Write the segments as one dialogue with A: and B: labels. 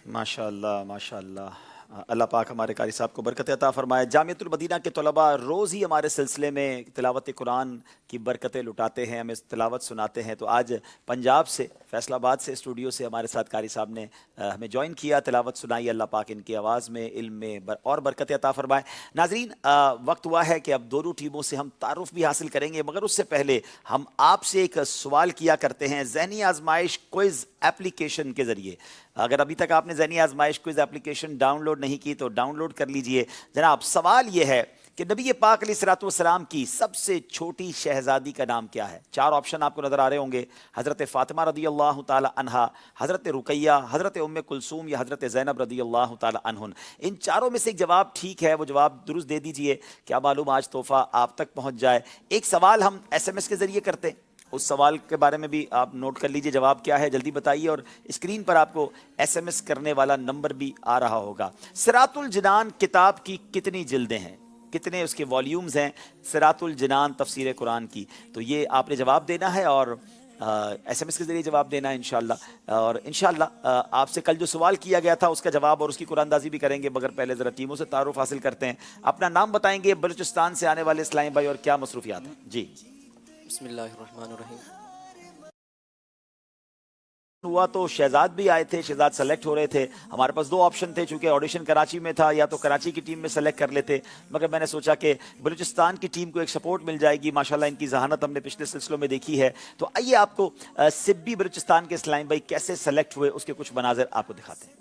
A: माशाअल्लाह माशाअल्लाह। अल्लाह पाक हमारे कारी साहब को बरकत अता फरमाए। जामियतुल मदीना के तलबा रोज़ ही हमारे सिलसिले में तिलावत कुरान की बरकतें लुटाते हैं, हमें तिलावत सुनाते हैं। तो आज पंजाब से, फैसलाबाद से, स्टूडियो से हमारे साथ कारी साहब ने हमें ज्वाइन किया, तिलावत सुनाई। अल्लाह पाक इनकी आवाज़ में, इल्म में और बरकतें अता फरमाए। नाज़रीन, वक्त हुआ है कि अब दोनों टीमों से हम तारुफ भी हासिल करेंगे, मगर उससे पहले हम आपसे एक सवाल किया करते हैं ज़हनी आजमाइश क्विज़ एप्लीकेशन के ज़रिए। अगर अभी तक आपने ज़हनी आजमाइश क्विज़ एप्लीकेशन डाउनलोड नहीं की तो डाउनलोड कर लीजिए। जनाब, सवाल ये है कि नबी पाक अलैहिस्सलाम की सबसे छोटी शहज़ादी का नाम क्या है? चार ऑप्शन आपको नज़र आ रहे होंगे। हज़रत फ़ातिमा रज़ियल्लाहु ताला अन्हा, हज़रत रुकैया, हज़रत उम्मे कुलसूम या हज़रत ज़ैनब रज़ियल्लाहु ताला अन्हुन। इन चारों में से एक जवाब ठीक है, वो जवाब दुरुस्त दे दीजिए। क्या मालूम आज तोहफ़ा आप तक पहुँच जाए। एक सवाल हम SMS के ज़रिए करते हैं, उस सवाल के बारे में भी आप नोट कर लीजिए, जवाब क्या है जल्दी बताइए। और स्क्रीन पर आपको SMS करने वाला नंबर भी आ रहा होगा। सिरातुल जिनान किताब की कितनी जिल्दें हैं, कितने उसके वॉल्यूम्स हैं? सिरातुल जिनान तफसीर कुरान की। तो ये आपने जवाब देना है और SMS के ज़रिए जवाब देना है इंशाअल्लाह। और इंशाअल्लाह आपसे कल जो सवाल किया गया था उसका जवाब और उसकी कुरानदाजी भी करेंगे, मगर पहले ज़रा टीमों से तारुफ हासिल करते हैं। अपना नाम बताएंगे, बलूचिस्तान से आने वाले इस्लामी भाई, और क्या मसरूफियात हैं जी।
B: बिस्मिल्लाहिर्रहमानिर्रहीम।
A: हुआ तो शहजाद भी आए थे, शहजाद सेलेक्ट हो रहे थे। हमारे पास दो ऑप्शन थे, चूंकि ऑडिशन कराची में था, या तो कराची की टीम में सेलेक्ट कर लेते, मगर मैंने सोचा कि बलूचिस्तान की टीम को एक सपोर्ट मिल जाएगी। माशाल्लाह इनकी जहानत हमने पिछले सिलसिलों में देखी है। तो आइए आपको सिब्बी बलूचिस्तान के इस्लामी भाई कैसे सेलेक्ट हुए उसके कुछ मनाज़िर आपको दिखाते हैं।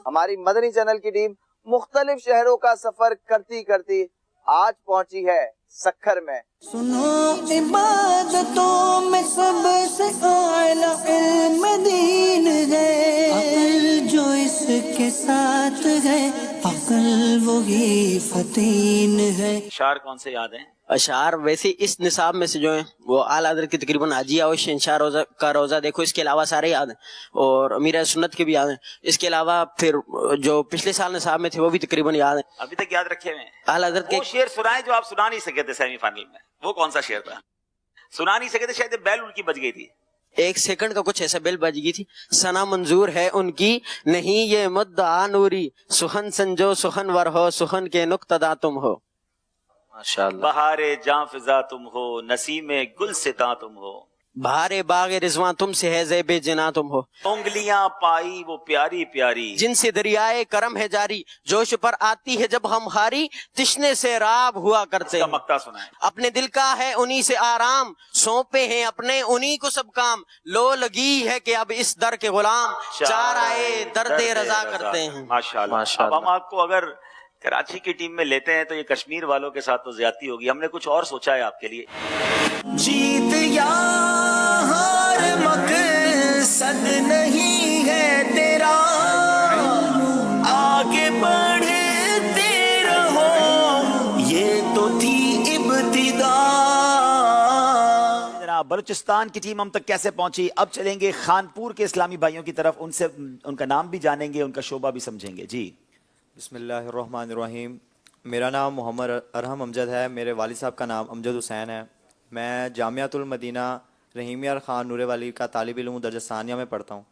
C: हमारी मदनी चैनल की टीम मुख्तलिफ शहरों का सफर करती करती आज पहुंची है सक्खर में।
D: सुनो इबादतों में सबसे आला इल्म दीन है, अक्ल जो इसके साथ है, अक्ल वही फतीन है।
A: शार कौन से याद हैं?
B: अशार वैसे इस निसाब में से जो है वो आला हज़रत की तकरीबन हाजिया और शहंशाह रोजा का रोजा देखो, इसके अलावा सारे याद हैं, और अमीर सुन्नत के भी याद हैं। इसके अलावा फिर जो पिछले साल निसाब में थे वो भी तकरीबन याद हैं।
A: अभी तक याद रखे हुए हैं।
B: आला हज़रत के
A: वो शेर सुनाए जो आप सुना नहीं सके थे सेमीफाइनल में, वो कौन सा शेर था? सुना नहीं सके थे, शायद बैल उनकी बज गई थी।
B: एक सेकंड का कुछ ऐसा बेल बज गई थी। सना मंजूर है उनकी नहीं ये मुद्दा नूरी, सुहन संजो सुहन वर हो, सुहन के नुक्तदा तुम हो।
A: माशाअल्लाह। बहारे जां फिजा तुम हो, नसीमे गुल सिता तुम हो,
B: बहारे बाग रिजवां तुमसे है, ज़ेबे जिना तुम हो।
A: उंगलियां पाई वो प्यारी प्यारी,
B: जिनसे दरियाए करम है जारी, जोश पर आती है जब हम हारी, तिश्ने से राब हुआ करते हैं।
A: मक्ता सुनाए।
B: अपने दिल का है उन्हीं से आराम, सौंपे हैं अपने उन्हीं को सब काम, लो लगी है कि अब इस दर के गुलाम, चार आए दर्दे रजा करते हैं।
A: माशाअल्लाह। अब हम आपको अगर कराची की टीम में लेते हैं तो ये कश्मीर वालों के साथ तो ज्यादती होगी। हमने कुछ और सोचा है आपके लिए।
D: जीत या हार मकसद नहीं है तेरा, आगे बढ़ते रहो, ये तो थी इब्तिदा।
A: जनाब, बलूचिस्तान की टीम हम तक कैसे पहुंची? अब चलेंगे खानपुर के इस्लामी भाइयों की तरफ, उनसे उनका नाम भी जानेंगे, उनका शोबा भी समझेंगे जी।
E: बिस्मिल्लाहिर्रहमानिर्रहीम। मेरा नाम मोहम्मद अरहम अमजद है। मेरे वालिद साहब का नाम अमजद हुसैन है। मैं जामियातुल मदीना रहीमिया खान नूरे वाली का तालिब इल्म दर्जा सानिया में पढ़ता हूँ।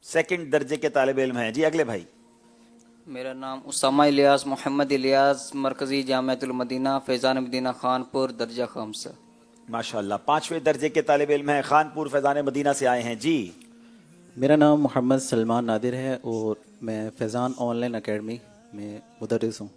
A: सेकंड दर्जे के तालिब इल्म हैं जी। अगले भाई।
F: मेरा नाम उसामा इलियास मोहम्मद इलियास, मरकज़ी जामियातुल मदीना फैज़ान मदीना खानपुर दर्जा खम्सा।
A: माशाअल्लाह, 5वें दर्जे के तालिब इल्म हैं, खानपुर फैज़ान मदीना से आए हैं जी।
G: मेरा नाम मोहम्मद सलमान नादिर है और मैं फैज़ान ऑनलाइन एकेडमी में मुदर्रिस हूँ,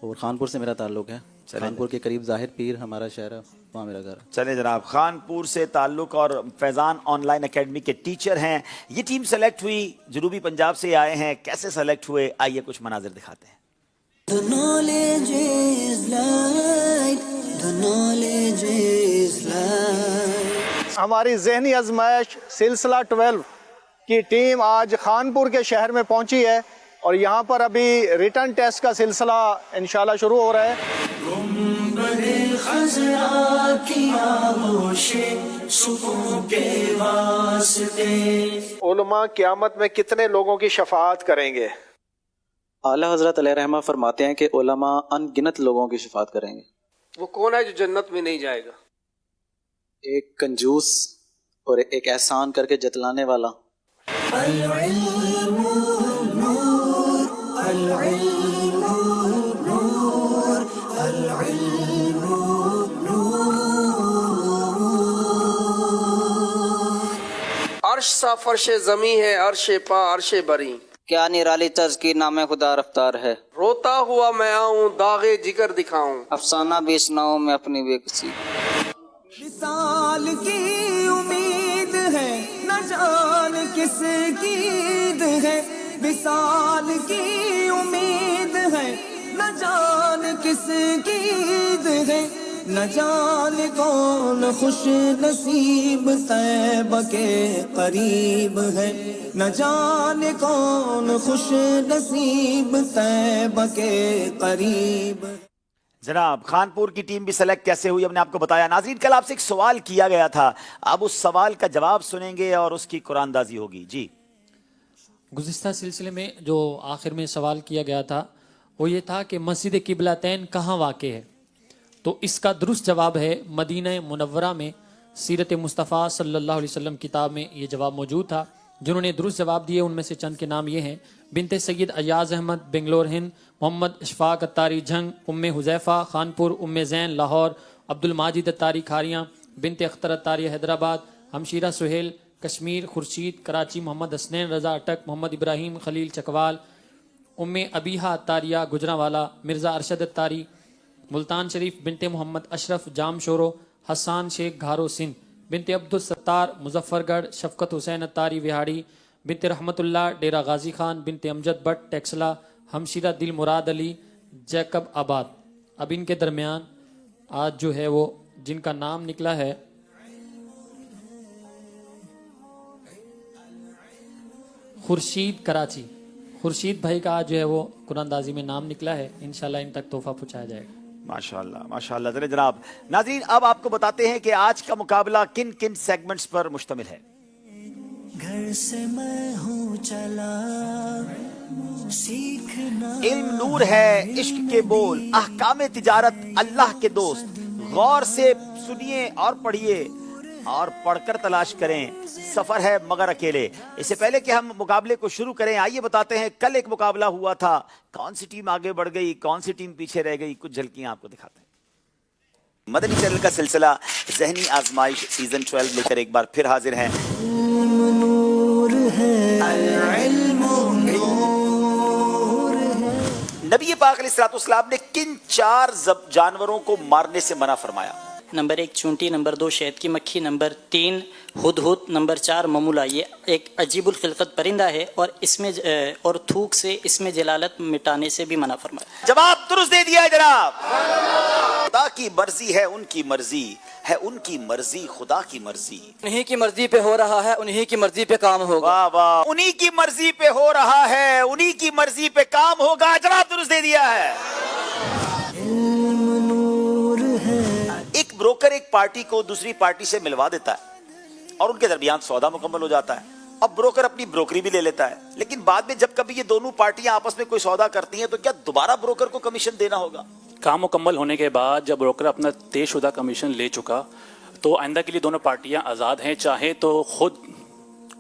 G: और खानपुर से मेरा ताल्लुक़ है। खानपुर के करीब ज़ाहिर पीर हमारा शहर है, वहाँ मेरा घर है।
A: चले जनाब, खानपुर से ताल्लुक़ और फैज़ान ऑनलाइन एकेडमी के टीचर हैं। ये टीम सेलेक्ट हुई, जनूबी पंजाब से आए हैं। कैसे सेलेक्ट हुए, आइए कुछ मनाजिर दिखाते हैं।
D: The knowledge is light, the knowledge is light।
H: हमारी ज़हनी आजमाइश सिलसिला 12 की टीम आज खानपुर के शहर में पहुंची है, और यहाँ पर अभी रिटर्न टेस्ट का सिलसिला इंशाल्लाह शुरू हो रहा है।
D: खजरा की आगोश सुकून के वास्ते।
H: उलमा क़यामत में कितने लोगों की शफाअत करेंगे?
G: आला हज़रत अलैहि रहमा फरमाते हैं कि उलमा अनगिनत लोगों की शफात करेंगे।
I: वो कौन है जो जन्नत में नहीं जाएगा?
G: एक कंजूस और एक एहसान करके जतलाने वाला।
D: अल-इल्मु नूर, अल-इल्मु नूर, अल-इल्मु नूर।
I: अर्श सा फर्श जमी है, अर्श पा अर्श बरी।
F: क्या निराली तर्ज की नाम खुदा रफ्तार है।
I: रोता हुआ मैं आऊं, दागे जिगर दिखाऊं।
F: अफसाना भी सुनाऊं मैं अपनी बेकसी।
D: विसाल की उम्मीद है, न जान किसकी ईद है। विसाल की उम्मीद है, न जान किसकी ईद है। न जाने कौन खुश नसीब तैब के करीब है। न जाने कौन खुश नसीब तैब के करीब।
A: जनाब, खानपुर की टीम भी सेलेक्ट कैसे हुई हमने आपको बताया। नाज़रीन, कल आपसे एक सवाल किया गया था, अब उस सवाल का जवाब सुनेंगे और उसकी कुरानदाजी होगी। जी,
J: गुज़िश्ता सिलसिले में जो आखिर में सवाल किया गया था वो ये था कि मस्जिद किबलतैन कहाँ वाक़ है। तो इसका दुरुस्त जवाब है मदीना मुनव्वरा में। सीरत मुस्तफ़ा सल्लल्लाहु अलैहि वसल्लम किताब में ये जवाब मौजूद था। जिन्होंने दुरुस्त जवाब दिए उनमें से चंद के नाम ये हैं: बिनते सैयद अयाज अहमद बेंगलोर हिंद, मोहम्मद इशफाक अत्तारी झंग, उम्मे हुज़ैफ़ा खानपुर, उम्मे ज़ैन लाहौर, अब्दुल माजिद अत्तारी खारियाँ, बिनते अख्तर अत्तारी हैदराबाद, हमशीरा सुहेल कश्मीर, खुर्शीद कराची, मोहम्मद हसनैन रज़ा अटक, मोहम्मद इब्राहिम खलील चकवाल, उम्मे अबीहा अत्तारिया गुजरावाला, मिर्ज़ा अरशद अत्तारी मुल्तान शरीफ, बिनते मोहम्मद अशरफ जाम शोरो, हसान शेख घारो सिंध, बिनते अब्दुल सत्तार मुजफ्फरगढ़, शफकत हुसैन अत्तारी विहाड़ी, बिनते रहमतुल्लाह डेरा गाजी खान, बिनते अमजद भट्ट टेक्सला, हमशीरा दिल मुराद अली जैकब आबाद। अब इनके दरमियान आज जो है वो जिनका नाम निकला है खुर्शीद कराची, खुर्शीद भाई का आज जो है वो कुरानदाजी में नाम निकला है। इंशाल्लाह इन तक तोहफा पहुंचाया जाएगा।
A: माशाल्लाह माशाल्लाह। चलिए जनाब, नाज़रीन अब आपको बताते हैं कि आज का मुकाबला किन किन सेगमेंट्स पर मुश्तमिल है।
D: घर से मैं हूँ चला सीखना।
A: इल्म नूर है, इश्क के बोल, अहकाम तिजारत, अल्लाह के दोस्त। गौर से सुनिए और पढ़िए और पढ़कर तलाश करें। सफर है मगर अकेले। इससे पहले कि हम मुकाबले को शुरू करें, आइए बताते हैं कल एक मुकाबला हुआ था। कौन सी टीम आगे बढ़ गई, कौन सी टीम पीछे रह गई, कुछ झलकियां आपको दिखाते हैं। मदनी चैनल का सिलसिला ज़हनी आजमाइश सीजन 12 लेकर एक बार फिर हाजिर हैं।
D: नूर है, अल-इल्मु नूर है।
A: नबी पाक अलैहिस्सलाम ने किन 4 जानवरों को मारने से मना फरमाया?
K: नंबर 1 चूंटी, नंबर 2 शहद की मक्खी, नंबर 3 हुदहुद, नंबर 4 ममूला। ये एक अजीबुल खिलकत परिंदा है और इसमें और थूक से इसमें जलालत मिटाने से भी मना फरमाया।
A: जवाब दुरुस्त दे दिया है जनाब। खुदा की मर्जी है उनकी मर्जी है, उनकी मर्जी खुदा की मर्जी।
F: उन्हीं की मर्जी पे हो रहा है, उन्हीं की मर्जी पे काम होगा।
A: वाह वाह, उन्हीं की मर्जी पे हो रहा है, उन्हीं की मर्जी पे काम होगा। जवाब दुरुस्त दे दिया है।
D: इल्म नूर है।
A: एक ब्रोकर एक पार्टी को दूसरी पार्टी से मिलवा देता है और उनके दरमियान सौदा मुकम्मल हो जाता है। अब ब्रोकर अपनी ब्रोकरी भी ले लेता है, लेकिन बाद में जब कभी ये दोनों पार्टियां आपस में कोई सौदा करती हैं तो क्या दोबारा ब्रोकर को कमीशन देना होगा?
L: काम मुकम्मल होने के बाद जब ब्रोकर अपना तयशुदा कमीशन ले चुका तो आइंदा के लिए दोनों पार्टियां आज़ाद हैं। चाहे तो खुद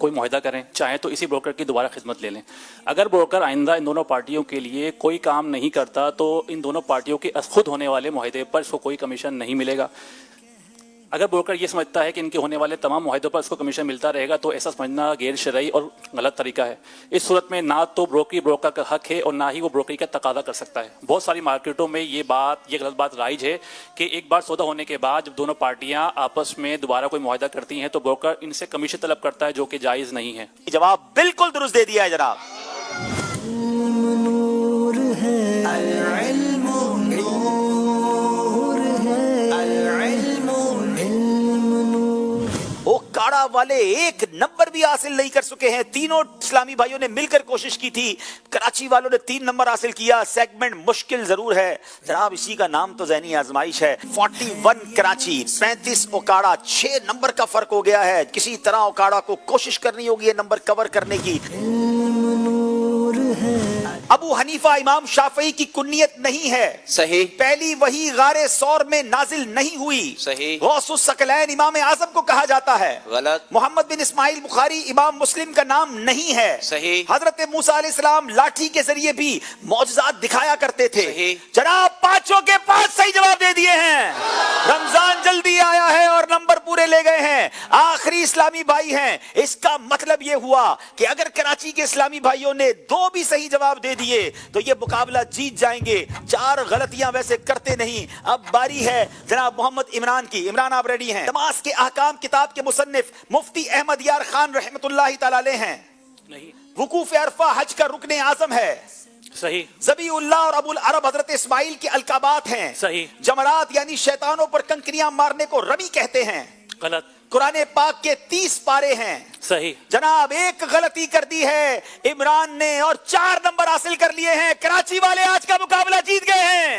L: कोई मुआहदा करें, चाहे तो इसी ब्रोकर की दोबारा खिदमत ले लें। अगर ब्रोकर आइंदा इन दोनों पार्टियों के लिए कोई काम नहीं करता तो इन दोनों पार्टियों के खुद होने वाले मुआहदे पर इसको कोई कमीशन नहीं मिलेगा। अगर ब्रोकर ये समझता है कि इनके होने वाले तमाम मुआहदों पर उसको कमीशन मिलता रहेगा तो ऐसा समझना गैर शरई और गलत तरीका है। इस सूरत में ना तो ब्रोकरी ब्रोकर का हक है और ना ही वो ब्रोकरी का तकादा कर सकता है। बहुत सारी मार्केटों में ये गलत बात राइज है कि एक बार सौदा होने के बाद जब दोनों पार्टियां आपस में दोबारा कोई मुआहदा करती हैं तो ब्रोकर इनसे कमीशन तलब करता है, जो कि जायज़ नहीं है।
A: जवाब बिल्कुल दुरुस्त दे दिया है जनाब।
D: इल्म नूर है, अल-इल्मु नूर है, अल-इल्मु नूर।
A: वो اوکاڑا والے ایک نمبر بھی حاصل نہیں کر سکے ہیں. تینوں اسلامی بھائیوں نے مل کر کوشش کی تھی, کراچی والوں نے 3 نمبر حاصل کیا. سیگمنٹ مشکل ضرور ہے جناب, اسی کا نام تو ذہنی آزمائش ہے. 41 کراچی, 35 اوکاڑا, 6 نمبر کا فرق ہو گیا ہے. کسی طرح اوکاڑا کو کوشش کرنی ہوگی یہ نمبر کور کرنے کی. ابو حنیفہ امام شافعی کی کنیت نہیں ہے,
I: صحیح.
A: پہلی وحی غار سور میں نازل نہیں ہوئی,
I: صحیح.
A: غوث الثقلین امام اعظم کو کہا جاتا ہے,
I: غلط.
A: محمد بن اسماعیل بخاری امام مسلم کا نام نہیں ہے,
I: صحیح.
A: حضرت موسیٰ علیہ السلام لاٹھی کے ذریعے بھی معجزات دکھایا کرتے تھے.
I: صحیح.
A: جناب 5 کے 5 صحیح جواب دے دیے ہیں. رمضان جلدی آیا ہے اور نمبر پورے لے گئے ہیں. آخری اسلامی بھائی ہیں. اس کا مطلب یہ ہوا کہ اگر کراچی کے اسلامی بھائیوں نے 2 بھی صحیح جواب دے دیے تو یہ مقابلہ جیت جائیں گے. 4 غلطیاں ویسے کرتے نہیں. اب باری ہے جناب محمد عمران کی. عمران آپ ریڈی ہیں؟ نماز کے احکام کتاب کے مصنف مفتی احمد یار خان رحمت اللہ تعالی علیہ ہیں.
L: نہیں.
A: وقوف عرفہ حج کا رکن اعظم ہے.
L: صحیح.
A: ذبیح اللہ اور ابو العرب حضرت اسماعیل کے القابات ہیں.
L: صحیح.
A: جمرات یعنی شیطانوں پر کنکریاں مارنے کو رمی کہتے ہیں.
L: غلط.
A: قرآن پاک کے 30 پارے ہیں.
L: صحیح.
A: جناب ایک غلطی کر دی ہے عمران نے اور 4 نمبر حاصل کر لیے ہیں. کراچی والے آج کا مقابلہ جیت گئے ہیں.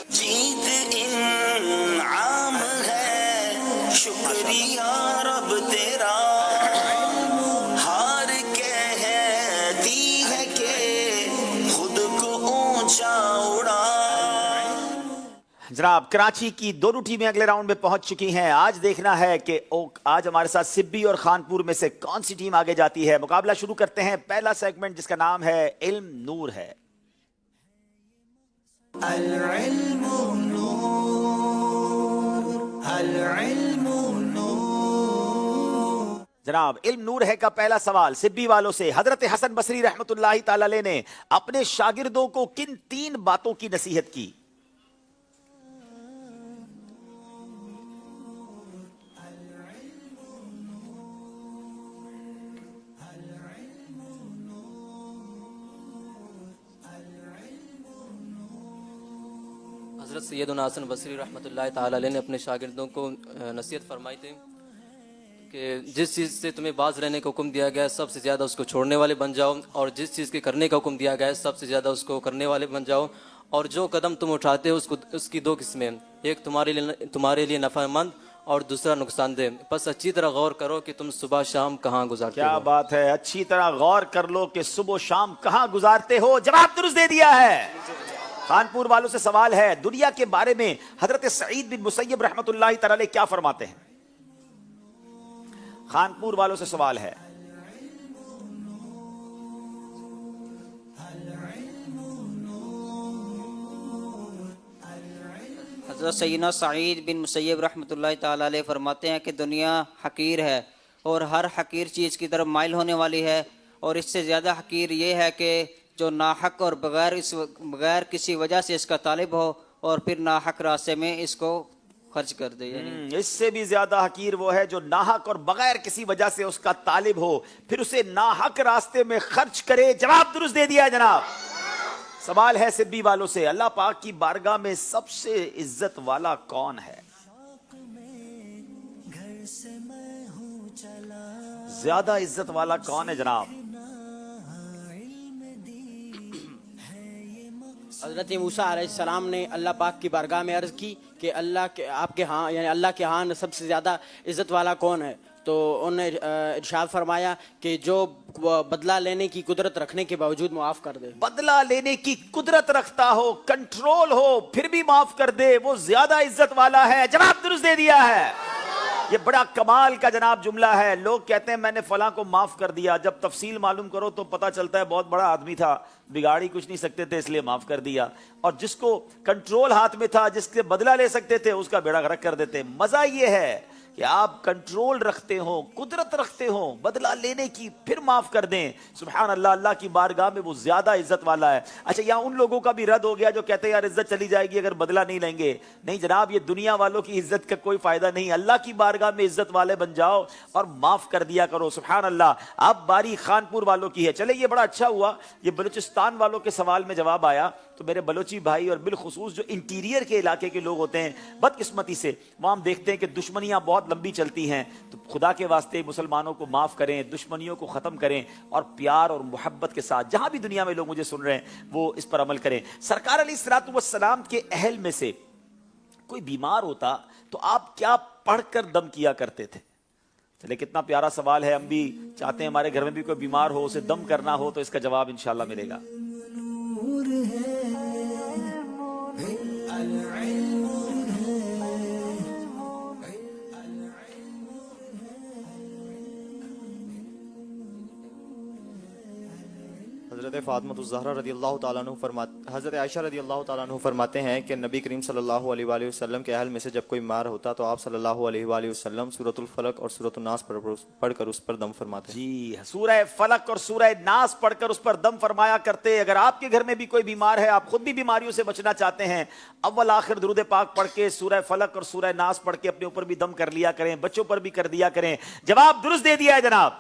D: جیت انعام ہے, شکریہ رب تیرا, ہار کہتی ہے کہ خود کو اونچا اڑا.
A: جناب کراچی کی دونوں ٹیمیں اگلے راؤنڈ میں پہنچ چکی ہیں. آج دیکھنا ہے کہ آج ہمارے ساتھ سبی اور خانپور میں سے کون سی ٹیم آگے جاتی ہے. مقابلہ شروع کرتے ہیں. پہلا سیگمنٹ جس کا نام ہے علم نور ہے.
D: العلم نور, العلم نور.
A: جناب علم نور ہے کا پہلا سوال سبی والوں سے. حضرت حسن بصری رحمت اللہ تعالی علیہ نے اپنے شاگردوں کو کن 3 باتوں کی نصیحت کی؟
M: حضرت سیدنا حسن بصری رحمۃ اللہ تعالی علیہ نے اپنے شاگردوں کو نصیحت فرمائی تھی کہ جس چیز سے تمہیں باز رہنے کا حکم دیا گیا ہے سب سے زیادہ اس کو چھوڑنے والے بن جاؤ, اور جس چیز کے کرنے کا حکم دیا گیا ہے سب سے زیادہ اس کو کرنے والے بن جاؤ, اور جو قدم تم اٹھاتے ہو اس کی 2 قسمیں, ایک تمہارے لیے نفع مند اور دوسرا نقصان دہ. بس اچھی طرح غور کرو کہ تم صبح شام کہاں گزارتے ہو.
A: کیا بات ہے, اچھی طرح غور کر لو کہ صبح و شام کہاں گزارتے ہو. جواب درست دے دیا ہے. خانپور والوں سے سوال ہے, دنیا کے بارے میں حضرت سعید بن مسیب رحمت اللہ تعالی علیہ کیا فرماتے ہیں؟ خانپور والوں سے سوال ہے.
F: حضرت سیدنا سعید بن مسیب رحمۃ اللہ تعالی علیہ فرماتے ہیں کہ دنیا حقیر ہے اور ہر حقیر چیز کی طرف مائل ہونے والی ہے, اور اس سے زیادہ حقیر یہ ہے کہ جو ناحق اور بغیر کسی وجہ سے اس کا طالب ہو اور پھر ناحق راستے میں اس کو خرچ کر دے. یعنی
A: اس سے بھی زیادہ حقیر وہ ہے جو ناحق اور بغیر کسی وجہ سے اس کا طالب ہو پھر اسے ناحق راستے میں خرچ کرے. جواب درست دے دیا جناب. سوال ہے سبی والوں سے, اللہ پاک کی بارگاہ میں سب سے عزت والا کون ہے؟ زیادہ عزت والا کون ہے جناب؟
N: حضرت موسیٰ علیہ السلام نے اللہ پاک کی بارگاہ میں عرض کی کہ اللہ کے آپ کے ہاں یعنی اللہ کے ہاں سب سے زیادہ عزت والا کون ہے؟ تو انہوں نے ارشاد فرمایا کہ جو بدلہ لینے کی قدرت رکھنے کے باوجود معاف کر دے.
A: بدلہ لینے کی قدرت رکھتا ہو, کنٹرول ہو, پھر بھی معاف کر دے, وہ زیادہ عزت والا ہے. جواب درست دے دیا ہے. یہ بڑا کمال کا جناب جملہ ہے. لوگ کہتے ہیں میں نے فلاں کو معاف کر دیا, جب تفصیل معلوم کرو تو پتہ چلتا ہے بہت بڑا آدمی تھا, بگاڑی کچھ نہیں سکتے تھے اس لیے معاف کر دیا, اور جس کو کنٹرول ہاتھ میں تھا, جس سے بدلہ لے سکتے تھے, اس کا بیڑا غرق کر دیتے. مزہ یہ ہے کہ آپ کنٹرول رکھتے ہو, قدرت رکھتے ہو بدلہ لینے کی, پھر معاف کر دیں. سبحان اللہ, اللہ کی بارگاہ میں وہ زیادہ عزت والا ہے. اچھا یہاں ان لوگوں کا بھی رد ہو گیا جو کہتے ہیں یار عزت چلی جائے گی اگر بدلہ نہیں لیں گے. نہیں جناب, یہ دنیا والوں کی عزت کا کوئی فائدہ نہیں. اللہ کی بارگاہ میں عزت والے بن جاؤ اور معاف کر دیا کرو. سبحان اللہ. اب باری خانپور والوں کی ہے. چلے یہ بڑا اچھا ہوا, یہ بلوچستان والوں کے سوال میں جواب آیا. تو میرے بلوچی بھائی اور بالخصوص جو انٹیریئر کے علاقے کے لوگ ہوتے ہیں, بدقسمتی سے وہاں ہم دیکھتے ہیں کہ دشمنیاں بہت بہت لمبی چلتی ہیں، تو خدا کے واسطے مسلمانوں کو معاف کریں، دشمنیوں کو ختم کریں اور پیار اور محبت کے ساتھ جہاں بھی دنیا میں لوگ مجھے سن رہے ہیں وہ اس پر عمل کریں۔ سرکار علیہ الصلوۃ والسلام کے اہل میں سے کوئی بیمار ہوتا تو آپ کیا پڑھ کر دم کیا کرتے تھے؟ چلے کتنا پیارا سوال ہے، ہم بھی چاہتے ہیں ہمارے گھر میں بھی کوئی بیمار ہو، اسے دم کرنا ہو تو اس کا جواب انشاءاللہ ملے گا۔
E: حضرت فاطمہ الزہرا رضی اللہ تعالیٰ عنہ حضرت عائشہ رضی اللہ تعالیٰ عنہ فرماتے ہیں کہ نبی کریم صلی اللہ علیہ وآلہ وسلم کے اہل میں سے جب کوئی بیمار ہوتا تو آپ صلی اللہ علیہ وآلہ وسلم سورۃ الفلق اور سورۃ الناس پڑھ کر اس پر دم فرماتے ہیں۔
A: جی، سورہ فلق اور سورہ ناس پڑھ کر اس پر دم فرمایا کرتے۔ اگر آپ کے گھر میں بھی کوئی بیمار ہے، آپ خود بھی بیماریوں سے بچنا چاہتے ہیں، اول آخر درود پاک پڑھ کے سورہ فلق اور سورہ ناس پڑھ کے اپنے اوپر بھی دم کر لیا کریں، بچوں پر بھی کر دیا کریں۔ جواب درست دے دیا ہے جناب۔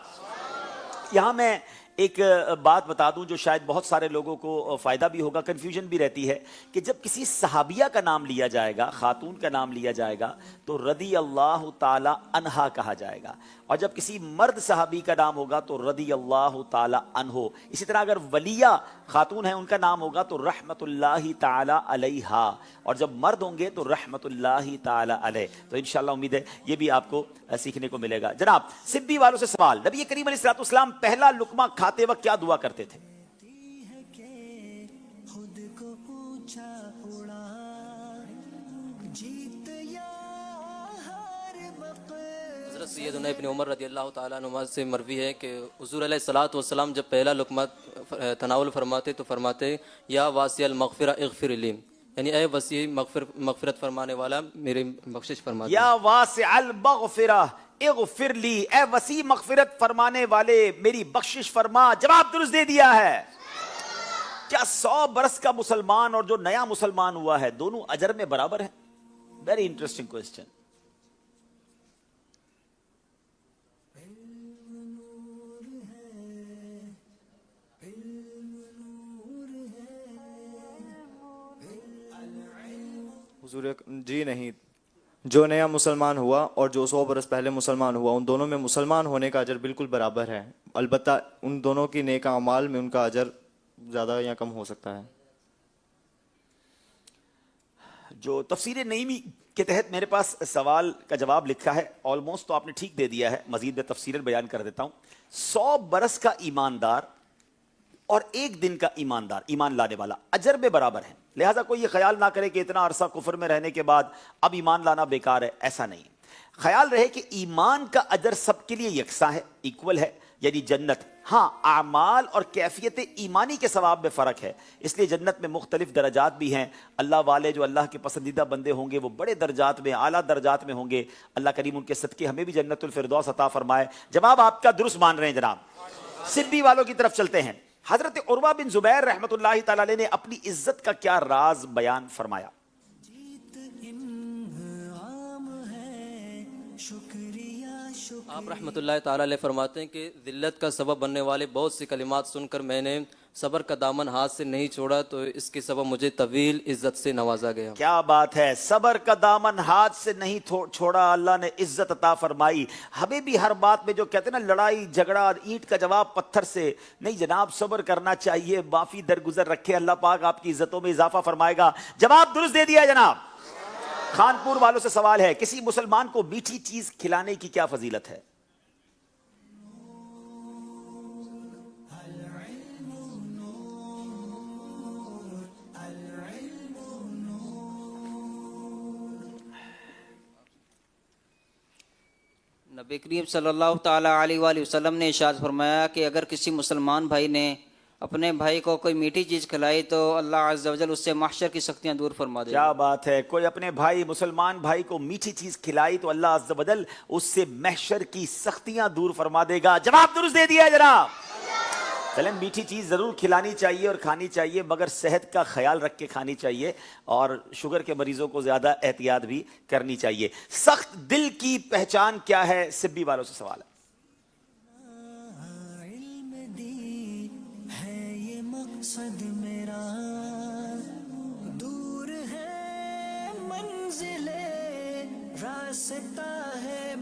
A: یہاں میں ایک بات بتا دوں جو شاید بہت سارے لوگوں کو فائدہ بھی ہوگا، کنفیوژن بھی رہتی ہے کہ جب کسی صحابیہ کا نام لیا جائے گا، خاتون کا نام لیا جائے گا تو رضی اللہ تعالی عنہا کہا جائے گا، اور جب کسی مرد صحابی کا نام ہوگا تو رضی اللہ تعالی عنہ۔ اسی طرح اگر ولیہ خاتون ہیں ان کا نام ہوگا تو رحمت اللہ تعالی علیہا، اور جب مرد ہوں گے تو رحمت اللہ تعالی علیہ۔ تو انشاءاللہ امید ہے یہ بھی آپ کو سیکھنے کو ملے گا۔ جناب سبی والوں سے سوال، نبی کریم علیہ الصلوۃ والسلام پہلا لقمہ کھاتے وقت کیا دعا کرتے تھے؟
M: حضرت سیدنا ابن عمر رضی اللہ تعالیٰ عنہ سے مروی ہے کہ حضور علیہ الصلوۃ والسلام جب پہلا لقمہ تناول فرماتے تو فرماتے یا واسع المغفرہ اغفر لی، یعنی اے وسیع مغفرت فرمانے والا میری بخشش فرما دے۔
A: یا واسع المغفرہ اغفر لی، اے وسیع مغفرت فرمانے والے میری بخشش فرما۔ جواب درست دے دیا ہے۔ کیا 100 برس کا مسلمان اور جو نیا مسلمان ہوا ہے دونوں اجر میں برابر ہیں؟ Very interesting question.
E: حضور جی نہیں، جو نیا مسلمان ہوا اور جو 100 برس پہلے مسلمان ہوا ان دونوں میں مسلمان ہونے کا اجر بالکل برابر ہے، البتہ ان دونوں کی نیک اعمال میں ان کا اجر زیادہ یا کم ہو سکتا ہے۔
A: جو تفسیر نعیمی کے تحت میرے پاس سوال کا جواب لکھا ہے، آلموسٹ تو آپ نے ٹھیک دے دیا ہے، مزید میں تفصیلاً بیان کر دیتا ہوں۔ 100 برس کا ایماندار اور 1 دن کا ایماندار، ایمان لانے والا، اجر میں برابر ہے۔ لہٰذا کوئی یہ خیال نہ کرے کہ اتنا عرصہ کفر میں رہنے کے بعد اب ایمان لانا بیکار ہے، ایسا نہیں۔ خیال رہے کہ ایمان کا اجر سب کے لیے یکساں ہے، ایکول ہے، یعنی جنت۔ ہاں، اعمال اور کیفیت ایمانی کے ثواب میں فرق ہے، اس لیے جنت میں مختلف درجات بھی ہیں۔ اللہ والے جو اللہ کے پسندیدہ بندے ہوں گے وہ بڑے درجات میں، اعلیٰ درجات میں ہوں گے۔ اللہ کریم ان کے صدقے ہمیں بھی جنت الفردوس عطا فرمائے۔ جواب آپ کا درست مان رہے ہیں جناب۔ سبی والوں کی طرف چلتے ہیں۔ حضرت عروہ بن زبیر رحمۃ اللہ تعالی علیہ نے اپنی عزت کا کیا راز بیان فرمایا؟
M: آپ رحمۃ اللہ تعالیٰ علیہ فرماتے ہیں کہ ذلت کا سبب بننے والے بہت سی کلمات سن کر میں نے صبر کا دامن ہاتھ سے نہیں چھوڑا تو اس کے سبب مجھے طویل عزت سے نوازا گیا۔
A: کیا بات ہے، صبر کا دامن ہاتھ سے نہیں چھوڑا، اللہ نے عزت عطا فرمائی۔ ہمیں بھی ہر بات میں جو کہتے ہیں نا لڑائی جھگڑا، اینٹ کا جواب پتھر سے، نہیں جناب، صبر کرنا چاہیے، معافی درگزر رکھے، اللہ پاک آپ کی عزتوں میں اضافہ فرمائے گا۔ جواب درست دے دیا جناب۔ خانپور والوں سے سوال ہے، کسی مسلمان کو میٹھی چیز کھلانے کی کیا فضیلت ہے؟
F: نبی کریم صلی اللہ تعالیٰ علیہ وآلہ وسلم نے ارشاد فرمایا کہ اگر کسی مسلمان بھائی نے اپنے بھائی کو کوئی میٹھی چیز کھلائی تو اللہ عز و جل اس سے محشر کی سختیاں دور فرما دے گا۔
A: کیا بات ہے، کوئی اپنے بھائی مسلمان بھائی کو میٹھی چیز کھلائی تو اللہ عز و جل اس سے محشر کی سختیاں دور فرما دے گا۔ جواب درست دے دیا جناب۔ چلیں، میٹھی چیز ضرور کھلانی چاہیے اور کھانی چاہیے، مگر صحت کا خیال رکھ کے کھانی چاہیے، اور شوگر کے مریضوں کو زیادہ احتیاط بھی کرنی چاہیے۔ سخت دل کی پہچان کیا ہے؟ سبی والوں سے سوال ہے۔
D: مقصد میرا دور ہے، منزل راستہ ہے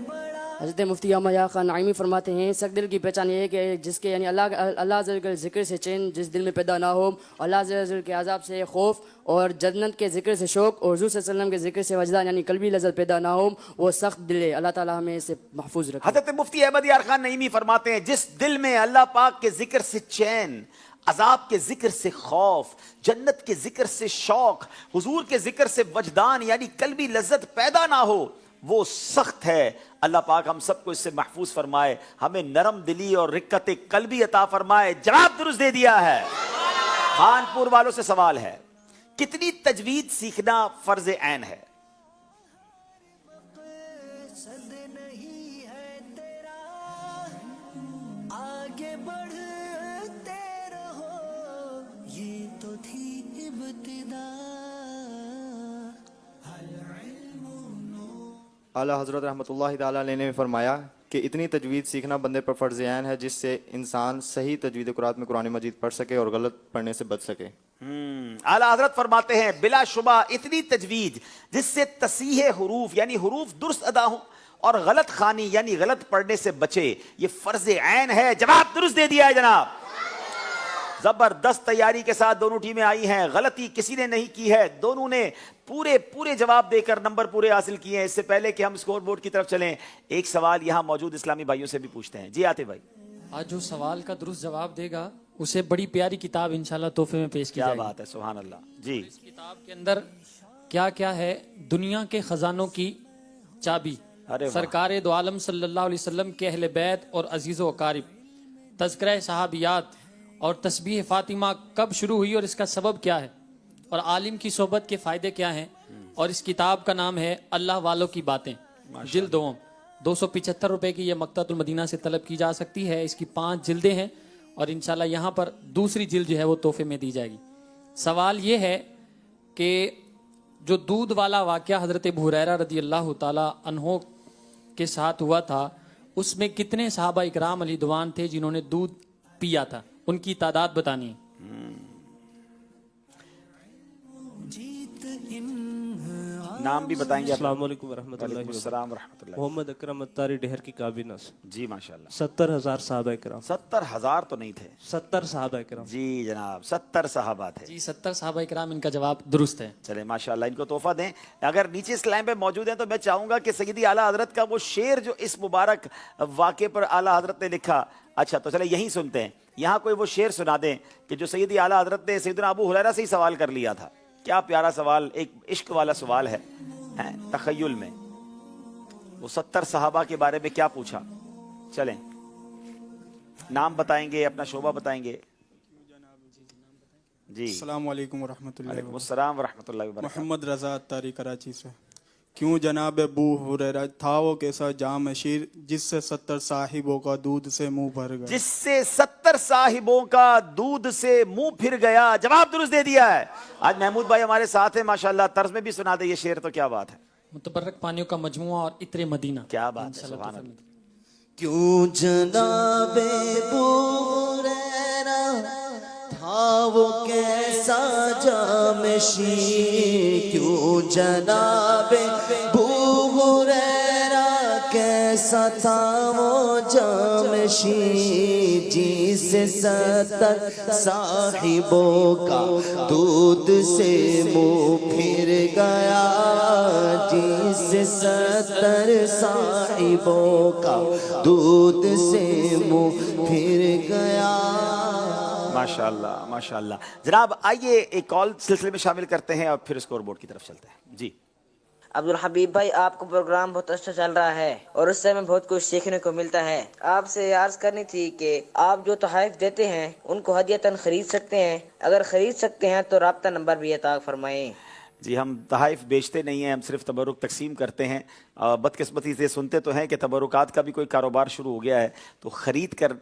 O: حضرت مفتی احمد یحییٰ خان نعیمی فرماتے ہیں سخت دل کی پہچان یہ ہے کہ جس کے یعنی اللہ عز و جل کے ذکر سے چین جس دل میں پیدا نہ ہو، اللہ عز و جل کے عذاب سے خوف اور جنت کے ذکر سے شوق اور حضور صلی اللہ علیہ وسلم کے ذکر سے وجدان یعنی قلبی لذت پیدا نہ ہو، وہ سخت دل ہے۔ اللہ تعالیٰ ہمیں اس سے محفوظ رکھے۔
A: حضرت مفتی احمد یحییٰ خان نعیمی فرماتے ہیں جس دل میں اللہ پاک کے ذکر سے چین، عذاب کے ذکر سے خوف، جنت کے ذکر سے شوق، حضور کے ذکر سے وجدان یعنی قلبی لذت پیدا نہ ہو، وہ سخت ہے۔ اللہ پاک ہم سب کو اس سے محفوظ فرمائے، ہمیں نرم دلی اور رقت قلبی عطا فرمائے۔ جواب درست دے دیا ہے۔ خانپور والوں سے سوال ہے، کتنی تجوید سیکھنا فرض عین ہے؟
D: آگے بڑھتے رہو یہ تو تھی ابتدا۔
E: اعلیٰ حضرت رحمۃ اللہ تعالیٰ علیہ نے فرمایا کہ اتنی تجوید سیکھنا بندے پر فرض عین ہے جس سے انسان صحیح تجوید قرآن میں قرآن مجید پڑھ سکے اور غلط پڑھنے سے بچ سکے۔
A: اعلیٰ حضرت فرماتے ہیں بلا شبہ اتنی تجوید جس سے تصحیح حروف یعنی حروف درست ادا ہوں اور غلط خوانی یعنی غلط پڑھنے سے بچے، یہ فرض عین ہے۔ جواب درست دے دیا ہے جناب۔ زبردست تیاری کے ساتھ دونوں ٹیمیں آئی ہیں، غلطی کسی نے نہیں کی ہے، دونوں نے پورے جواب دے کر نمبر پورے حاصل کیے ہیں۔ اس سے پہلے کہ ہم اسکور بورڈ کی طرف چلیں، ایک سوال یہاں موجود اسلامی بھائیوں سے بھی پوچھتے ہیں۔ جی آتے بھائی،
J: آج جو سوال کا درست جواب دے گا اسے بڑی پیاری کتاب انشاءاللہ تحفے میں پیش کی جائے گی۔
A: کیا بات ہے، سبحان اللہ۔ جی،
J: اس کتاب کے اندر کیا کیا ہے؟ دنیا کے خزانوں کی چابی، سرکار دو عالم صلی اللہ علیہ وسلم کے اہل بیت اور عزیز و اقارب، تذکرہ صحابیات اور تسبیح فاطمہ کب شروع ہوئی اور اس کا سبب کیا ہے، اور عالم کی صحبت کے فائدے کیا ہیں، اور اس کتاب کا نام ہے اللہ والوں کی باتیں، جلد دوم۔ 275 روپے کی یہ مکتبۃ المدینہ سے طلب کی جا سکتی ہے۔ اس کی 5 جلدیں ہیں اور انشاءاللہ یہاں پر دوسری جلد جو ہے وہ تحفے میں دی جائے گی۔ سوال یہ ہے کہ جو دودھ والا واقعہ حضرت ابو ہریرہ رضی اللہ تعالی عنہ کے ساتھ ہوا تھا، اس میں کتنے صحابہ اکرام علیہ رضوان تھے جنہوں نے دودھ پیا تھا؟ ان کی تعداد بتانی ہے۔
A: نام بھی بتائیں گے؟
P: السلام علیکم ورحمۃ اللہ
A: وبرکاتہ۔
P: محمد اکرم اتاری ڈہر کی کابینہ سے۔
A: جی ماشاءاللہ۔
P: 70,000 صحابہ کرام۔
A: 70,000 تو نہیں تھے،
P: 70 صحابہ کرام۔
A: جی جناب، 70 صحابہ تھے۔
J: جی 70 صحابہ کرام، ان کا جواب درست ہے۔
A: چلیں ماشاءاللہ، ان کو تحفہ دیں۔ اگر نیچے اس لائن پہ موجود ہیں تو میں چاہوں گا کہ سیدی اعلیٰ حضرت کا وہ شعر جو اس مبارک واقعے پر اعلیٰ حضرت نے لکھا، اچھا تو چلیں یہیں سنتے ہیں، یہاں کوئی وہ شعر سنا دیں کہ جو سیدی اعلیٰ حضرت نے سیدنا ابو ہریرہ سے ہی سوال کر لیا تھا۔ کیا پیارا سوال، ایک عشق والا سوال ہے تخیل میں۔ وہ 70 صحابہ کے بارے میں کیا پوچھا؟ چلیں نام بتائیں گے، اپنا شعبہ بتائیں گے۔ جی
Q: السلام علیکم ورحمۃ اللہ
A: وعلیکم السلام ورحمۃ اللہ وبرکاتہ۔
Q: محمد رضا اتاری کراچی سے۔ کیوں جناب ابو ہریرہ تھا وہ کیسا جام شیر جس سے 70 صاحبوں کا دودھ سے منہ بھر گیا؟
A: جس سے 70 صاحبوں کا دودھ سے منہ پھر گیا۔ جواب درست دے دیا ہے۔ آج محمود بھائی ہمارے ساتھ ہیں ماشاءاللہ، طرز میں بھی سنا دے یہ شعر تو کیا بات ہے۔
J: متبرک پانیوں کا مجموعہ اور عطر مدینہ۔
A: کیا بات ہے، سبحان اللہ۔
D: کیوں جناب ابو ہریرہ تھا وہ کیسا جام شیر، کیوں جناب ابو ہریرہ کیسا تھا وہ جام شیر جس سے 70 صاحبوں کا دودھ سے منہ پھر گیا، جس سے 70 صاحبوں کا دودھ سے منہ پھر گیا۔
A: ماشاءاللہ ماشاءاللہ۔ جناب آئیے ایک کال سلسلے میں شامل کرتے ہیں اور پھر اسکور بورڈ کی طرف چلتے ہیں۔ جی
R: عبدالحبیب بھائی، آپ کا پروگرام بہت اچھا چل رہا ہے اور اس سے ہمیں بہت کچھ سیکھنے کو ملتا ہے۔ آپ سے عرض کرنی تھی کہ آپ جو تحائف دیتے ہیں ان کو ہدیتاً خرید سکتے ہیں، اگر خرید سکتے ہیں تو رابطہ نمبر بھی عطا فرمائیں۔
A: جی ہم تحائف بیچتے نہیں ہیں، ہم صرف تبرک تقسیم کرتے ہیں۔ بدقسمتی سے سنتے تو ہیں کہ تبرکات کا بھی کوئی کاروبار شروع ہو گیا ہے، تو خرید کر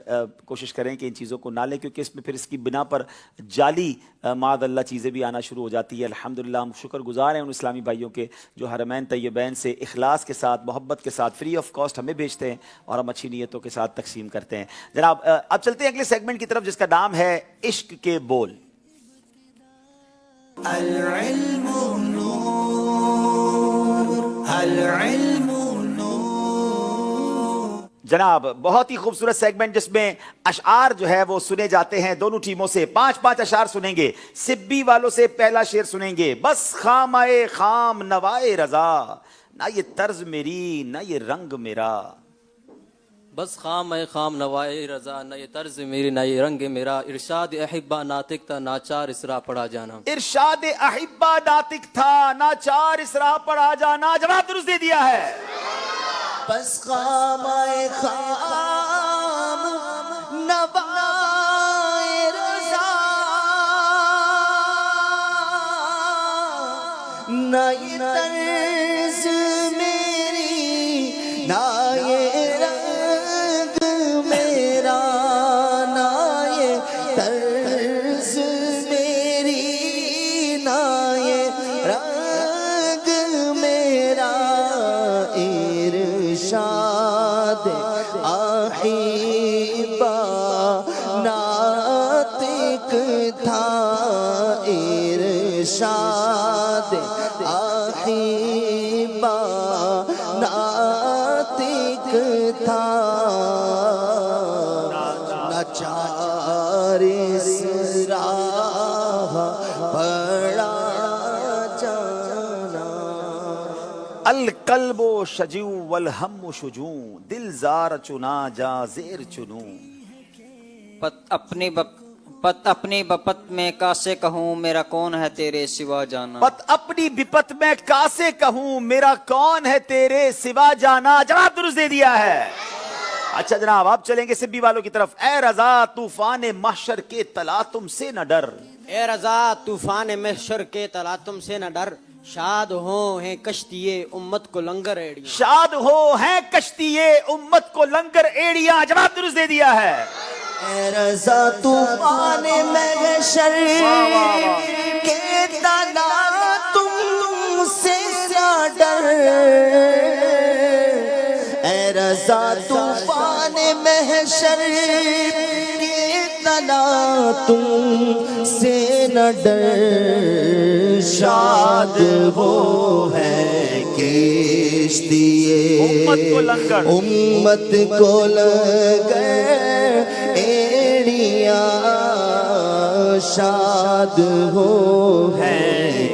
A: کوشش کریں کہ ان چیزوں کو نہ لیں، کیونکہ اس میں پھر اس کی بنا پر جعلی معاذ اللہ چیزیں بھی آنا شروع ہو جاتی ہے۔ الحمدللہ ہم شکر گزار ہیں ان اسلامی بھائیوں کے جو حرمین طیبین سے اخلاص کے ساتھ، محبت کے ساتھ، فری آف کاسٹ ہمیں بیچتے ہیں اور ہم اچھی نیتوں کے ساتھ تقسیم کرتے ہیں۔ جناب اب چلتے ہیں اگلے سیگمنٹ کی طرف جس کا نام ہے عشق کے بول۔
D: العلم نور، العلم نور،
A: जनाब बहुत ही खूबसूरत सेगमेंट जिसमें अशआर जो है वो सुने जाते हैं दोनों टीमों से। 5-5 अशआर सुनेंगे। सिब्बी वालों से पहला शेर सुनेंगे। बस खाम आए खाम नवाए रजा, ना ये तर्ज मेरी ना ये रंग मेरा।
M: बस खाम है खाम नवाए रजा, न ये तर्ज मेरी न ये रंग मेरा। इरशाद अहिब्बा नातिक था नाचार इसरा पढ़ा जाना।
A: इरशाद अहिब्बा नातिक था नाचार इसरा पढ़ा जाना। जवाब दुरुस्त दे दिया है।
D: बस खाम आए खाम नवाए रजा, ना ये तर्ज मेरी ना ये रंग मेरा, ना ये तर्ज मेरी ना ये रंग मेरा। इरशाद अहिब्बा नातिक था, इरशाद अहिब्बा नातिक था, नाचार इसरा पढ़ा जाना।
A: अल कल्बो शजू वल हम शुजू, दिल जार चुना जा जेर चुनू।
F: पत अपनी बपत में कासे कहूँ मेरा कौन है तेरे सिवा जाना।
A: पत अपनी विपत में कासे कहूँ मेरा कौन है तेरे सिवा जाना। जवाब दुरुस्त दे दिया है। अच्छा जनाब आप चलेंगे सिब्बी वालों की तरफ। ए रजा तूफान महशर के तला तुमसे न डर,
N: ए रजा तूफान महशर के तला तुमसे न डर। शाद हो हैं कश्तिये उम्मत को लंगर एड़ियां,
A: शाद हो हैं कश्तिये उम्मत को लंगर एड़ियां। जवाब दुरुस्त दे दिया है।
D: ए रज़ा तूफान महशर के तला तुमसे न डर, ए रज़ा तूफान महशर के तला तुमसे न डर। शाद वो है किश्तिये उम्मत को लंगर एड़ियां, शाद हो है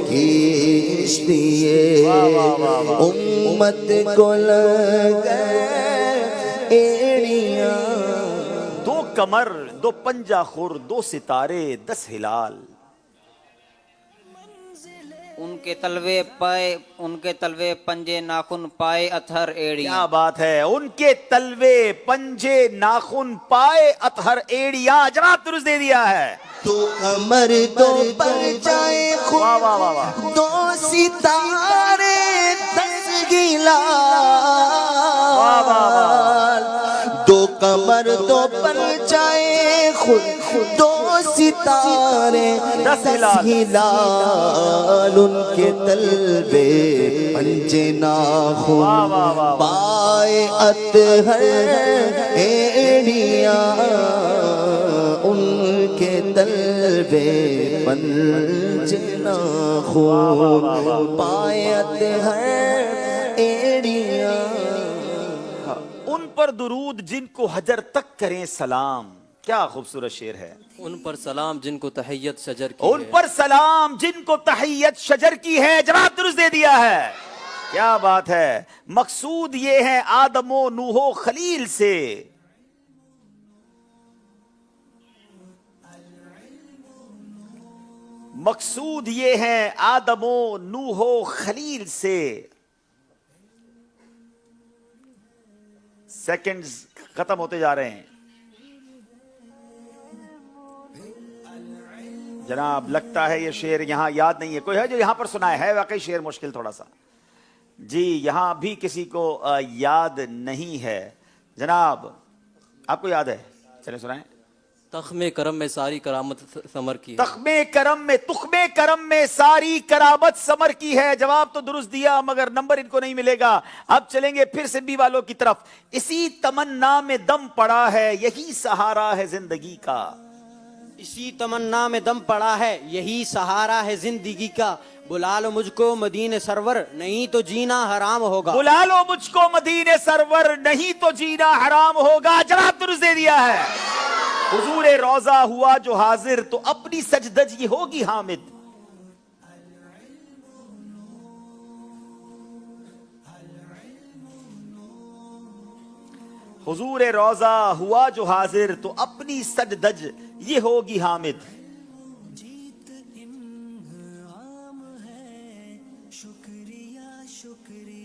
D: किश्तिये उम्मत को लंगर एड़ियां।
A: दो कमर दो पंजा खुर दो सितारे 10 हिलाल,
F: उनके तलवे पंजे नाखून पाए अतहर एड़ियां।
A: क्या बात है। उनके तलवे पंजे नाखून पाए अतहर एड़ियां। जवाब दुरुस्त दे दिया है।
D: दो कमर दो पंजाए खुद दो सितारे 10 हिलाल। दो कमर दो पंजाए खुद दो सितारे 10 हिलाल। उनके तलवे पंजे नाखून पाए अतहर एड़ियां, उनके तलवे पंजे नाखून पाए अतहर एड़ियां।
A: उन पर दुरूद जिनको हजर तक करें सलाम। क्या खूबसूरत शेर है।
M: उन पर सलाम जिनको तहियत शजर की
A: उन पर सलाम जिनको तहियत शजर की है। जवाब दुरुस्त दे दिया है। क्या बात है। मकसूद ये है आदमो नूहो खलील से, मकसूद ये है आदमो नूहो खलील से। सेकंड्स खत्म होते जा रहे हैं जनाब। लगता है ये शेर यहां याद नहीं है। कोई है जो यहां पर सुनाए? है वाकई शेर मुश्किल थोड़ा सा जी। यहां भी किसी को याद नहीं है जनाब। आपको याद है? चले सुनाएं।
M: तख्मे करम में सारी करामत समर की,
A: तुख्मे करम में सारी करामत समर की है। जवाब तो दुरुस्त दिया मगर नंबर इनको नहीं मिलेगा। अब चलेंगे फिर सिब्बी वालों की तरफ। इसी तमन्ना में दम पड़ा है यही सहारा है जिंदगी का,
N: इसी तमन्ना में दम पड़ा है, यही सहारा है जिंदगी का, बुला लो मुझको मदीने सरवर, नहीं तो जीना हराम होगा।
A: बुला लो मुझको मदीने सरवर, नहीं तो जीना हराम होगा। जवाब दुरुस्त दे दिया है। हुजूर रोजा हुआ जो हाजिर, तो अपनी सजदज ये होगी हामिद। हुजूर रोजा हुआ जो हाजिर, तो अपनी सजदज ये होगी हामिद।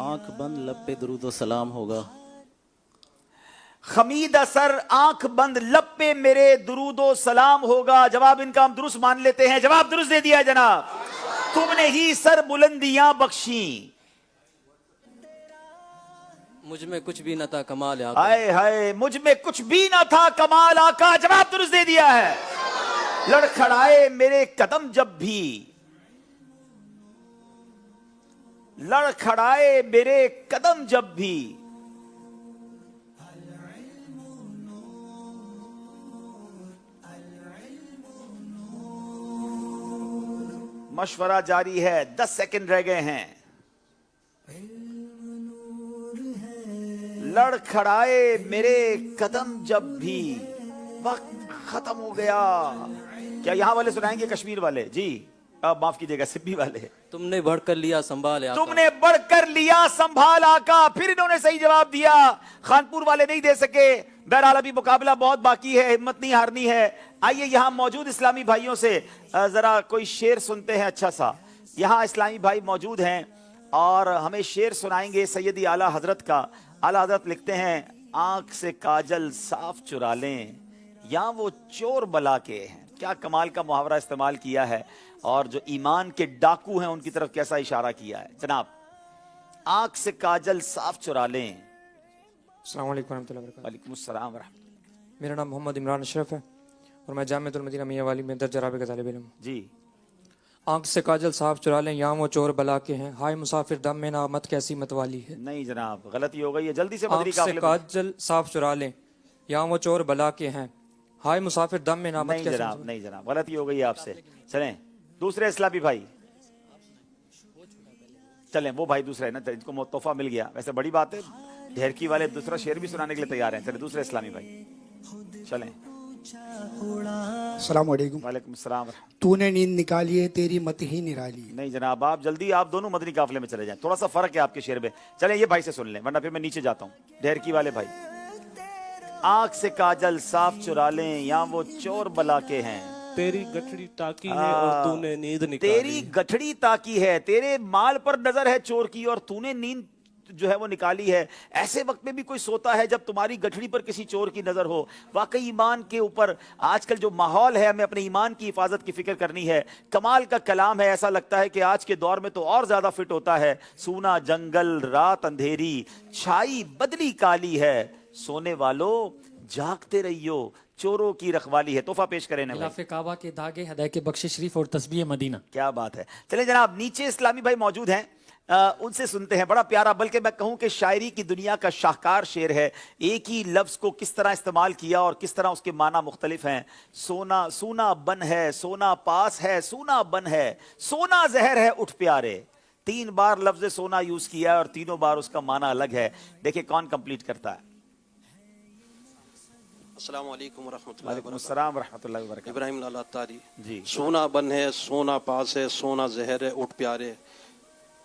G: आंख बंद लब पे दुरूद सलाम होगा।
A: खमीद असर आंख बंद लब पे मेरे दुरूदो सलाम होगा। जवाब इनका हम दुरुस्त मान लेते हैं। जवाब दुरुस्त दे दिया जनाब। तुमने ही सर बुलंदियां बख्शी,
M: मुझ में कुछ भी न था कमाल आका।
A: हाय हाय, मुझ में कुछ भी ना था कमाल आका। जवाब दुरुस्त दे दिया है। लड़खड़ाए मेरे कदम जब भी, लड़खड़ाए मेरे कदम जब भी, मशवरा जारी है। 10 सेकंड रह गए हैं। लड़खड़ाए मेरे कदम जब भी, वक्त खत्म हो गया। क्या यहां वाले सुनाएंगे? कश्मीर वाले जी, अब माफ कीजिएगा, सिब्बी वाले।
M: तुमने बढ़कर लिया संभाल आका।
A: तुमने बढ़कर लिया संभाल आका। फिर इन्होंने सही जवाब दिया। खानपुर वाले नहीं दे सके। बहरहाल अभी मुकाबला बहुत बाकी है, हिम्मत नहीं हारनी है। आइए यहां मौजूद इस्लामी भाइयों से जरा कोई शेर सुनते हैं अच्छा सा। यहां इस्लामी भाई मौजूद हैं और हमें शेर सुनाएंगे सैयदी आला हजरत का। आला हजरत लिखते हैं, आंख से काजल साफ चुरा लें या वो चोर बला के हैं। क्या कमाल का मुहावरा इस्तेमाल किया है और जो ईमान के डाकू हैं उनकी तरफ कैसा इशारा किया है। जनाब, आंख से काजल साफ चुरा लें।
S: अस्सलाम वालेकुम रहमतुल्लाहि व बरकातहू।
A: वालेकुम अस्सलाम व रहमतुल्लाह।
S: मेरा नाम मोहम्मद इमरान अशरफ है और मैं जामिअतुल मदीना मियां वाली में दर्ज राबे का तालिब इल्म हूं।
A: जी।
S: आंख से काजल साफ चुरा लें या वो चोर बला के हैं, हाय मुसाफिर दम में नामत कैसी मतवाली है।
A: नहीं जनाब, गलती हो गई है। जल्दी से मदनी
S: आंख से
A: काफिले में।
S: काजल साफ चुरा लें या वो चोर बला के हैं, हाय मुसाफिर दम में नामत
A: नहीं
S: कैसी
A: जनाब, नहीं जनाब, गलती हो गई है आपसे। चलें दूसरे इस्लामी भाई, चलें वो भाई दूसरे है ना, इनको तोहफा मिल गया। वैसे बड़ी बात है, ढेरकी वाले दूसरा शेर भी सुनाने के लिए तैयार हैं। चलें दूसरे इस्लामी भाई, चलें।
T: अस्सलाम वालेकुम।
A: वालेकुम सलाम।
T: तूने नींद निकाली है तेरी मत ही निराली।
A: नहीं जनाब, आप जल्दी, आप दोनों मदनी काफिले में चले जाएं। थोड़ा सा फर्क है आपके शेर में। चलें ये भाई से सुन लें, वरना फिर मैं नीचे जाता हूँ। ढेरकी वाले भाई, आंख से काजल साफ चुरा लें या वो चोर बला के हैं।
P: तेरी गठड़ी ताकी है और तूने नींद निकाली।
A: तेरी गठड़ी ताकी है, तेरे माल पर नजर है चोर की और तूने नींद जो है वो निकाली है। ऐसे वक्त में भी कोई सोता है जब तुम्हारी गठड़ी पर किसी चोर की नजर हो। वाकई ईमान के ऊपर आजकल जो माहौल है, हमें अपने ईमान की हिफाजत की फिक्र करनी है। कमाल का कलाम है। ऐसा लगता है कि आज के दौर में तो और ज्यादा फिट होता है। सूना जंगल रात अंधेरी, छाई बदली काली है, सोने वालों जागते रहियो, चोरों की रखवाली है। तोहफा पेश करें ना भाई।
J: खिलाफ काबा के धागे, हदायत के बख्श शरीफ और तस्बीह मदीना।
A: क्या बात है। चलिए जनाब, नीचे इस्लामी भाई मौजूद हैं, उनसे सुनते हैं। बड़ा प्यारा, बल्कि मैं कहूं कि शायरी की दुनिया का शाहकार शेर है। एक ही लफ्ज को किस तरह इस्तेमाल किया और किस तरह उसके माना मुख्तलिफ हैं। सोना सूना बन है, सोना पास है, सोना बन है, सोना जहर है उठ प्यारे। 3 बार लफ्ज सोना यूज किया है और तीनों बार उसका माना अलग है। देखिए कौन कंप्लीट करता है।
I: अस्सलाम वालेकुम वरहमतुल्लाहि
A: वालेकुम अस्सलाम वरहमतुल्लाहि वबरकातुहू।
I: इब्राहिम लाला तारी
A: जी।
I: सोना बन है, सोना पास है, सोना जहर है उठ प्यारे।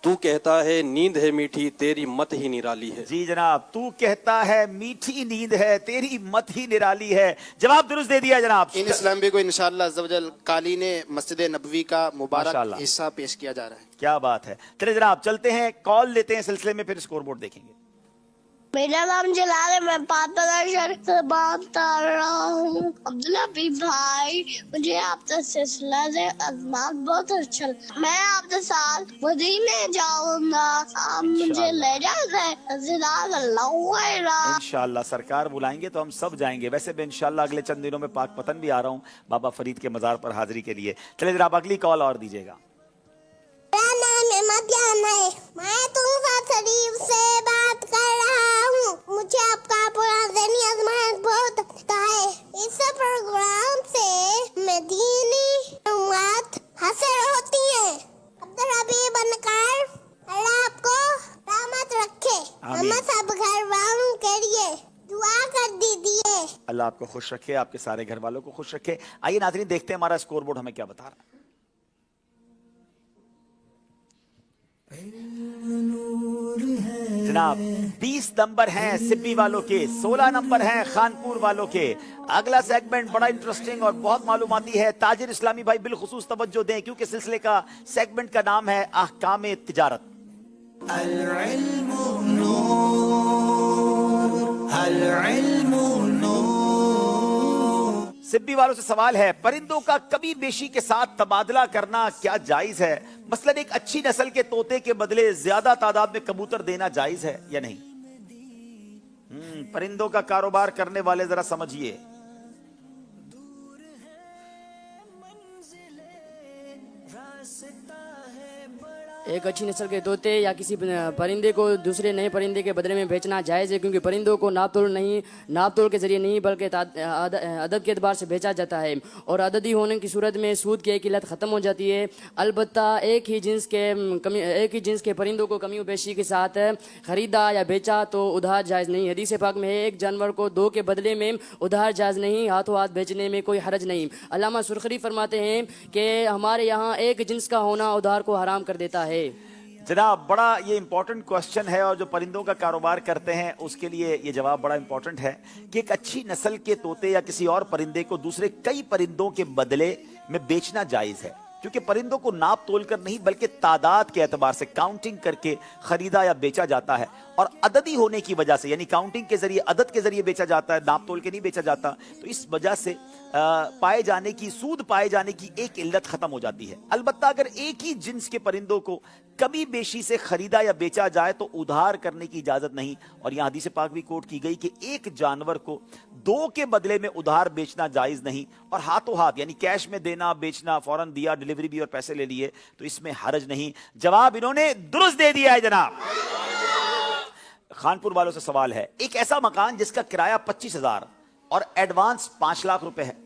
I: तू कहता है नींद है मीठी, तेरी मत ही निराली है।
A: जी जनाब, तू कहता है मीठी नींद है, तेरी मत ही निराली है। जवाब दुरुस्त दे दिया जनाब।
U: इन इस्लाम भी को इंशाअल्लाह अज़्ज़वजल कालीने मस्जिद नबवी का मुबारक
A: माशाअल्लाह।
U: हिस्सा पेश किया जा रहा है।
A: क्या बात है। चलिए जनाब चलते हैं, कॉल लेते हैं सिलसिले में, फिर स्कोर बोर्ड देखेंगे।
V: मेरा नाम जलाल है, मैं पातला शहर से बात कर रहा हूँ। अब्दुल्ला भी भाई, मुझे आपका सिलसिला से अज़मात बहुत अच्छा लगा। मैं आपके साथ मदीने जाऊंगा, आप मुझे ले जाते।
A: इंशाअल्लाह सरकार बुलाएंगे तो हम सब जाएंगे। वैसे भी इंशाअल्लाह अगले चंद दिनों में पाक पतन भी आ रहा हूँ बाबा फरीद के मजार पर हाजिरी के लिए। चलिए जनाब अगली कॉल और दीजिएगा।
V: मैं तुमसे शरीफ से बात कर रहा हूँ। मुझे आपका पुरानी अज़मात बहुत अच्छा है। इस प्रोग्राम से मैं
A: अल्लाह आपको खुश रखे, आपके सारे घर वालों को खुश रखे। आइए नाज़रीन देखते हैं हमारा स्कोर बोर्ड हमें क्या बता रहा है। जनाब 20 नंबर हैं सिब्बी वालों के, 16 नंबर हैं खानपुर वालों के। अगला सेगमेंट बड़ा इंटरेस्टिंग और बहुत मालूमाती है। ताजिर इस्लामी भाई बिलखुसूस तवज्जो दें क्योंकि सिलसिले का सेगमेंट का नाम है अहकामे तिजारत। सिब्बी वालों से सवाल है, परिंदों का कमी बेशी के साथ तबादला करना क्या जायज है? मसलन एक अच्छी नस्ल के तोते के बदले ज्यादा तादाद में कबूतर देना जायज है या नहीं? परिंदों का कारोबार करने वाले जरा समझिए।
O: एक अच्छी नस्ल के तोते या किसी परिंदे को दूसरे नए परिंदे के बदले में बेचना जायज़ है, क्योंकि परिंदों को नाप तोल के जरिए नहीं बल्कि अदद के एतबार से बेचा जाता है, और अददी होने की सूरत में सूद की एक इल्लत ख़त्म हो जाती है। अलबत्ता एक ही जिन्स के परिंदों को कमी बेशी के साथ ख़रीदा या बेचा तो उधार जायज़ नहीं। हदीस पाक में है, एक जानवर को दो के बदले में उधार जायज़ नहीं, हाथों हाथ बेचने में कोई हरज नहीं। अल्लामा सुरखरी फरमाते हैं कि हमारे यहाँ एक जिन्स का होना उधार को हराम कर देता है।
A: जनाब बड़ा ये इंपॉर्टेंट क्वेश्चन है, और जो परिंदों का कारोबार करते हैं उसके लिए ये जवाब बड़ा इंपॉर्टेंट है कि एक अच्छी नस्ल के तोते या किसी और परिंदे को दूसरे कई परिंदों के बदले में बेचना जायज़ है, क्योंकि परिंदों को नाप तोल कर नहीं बल्कि तादाद के एतबार से काउंटिंग करके खरीदा या बेचा जाता है, और अददी होने की वजह से यानी काउंटिंग के जरिए अदद के जरिए बेचा जाता है, नाप तोल के नहीं बेचा जाता। तो इस वजह से सूद पाए जाने की एक इल्लत खत्म हो जाती है। अलबत्ता अगर एक ही जिन्स के परिंदों को कमी बेशी से खरीदा या बेचा जाए तो उधार करने की इजाजत नहीं। और यहां हदीस पाक भी कोट की गई कि एक जानवर को दो के बदले में उधार बेचना जायज नहीं, और हाथों हाथ यानी कैश में देना बेचना, फौरन दिया डिलीवरी भी और पैसे ले लिए तो इसमें हरज नहीं। जवाब इन्होंने दुरुस्त दे दिया है जनाब। खानपुर वालों से सवाल है, एक ऐसा मकान जिसका किराया 25,000 और एडवांस 5 लाख रुपए है,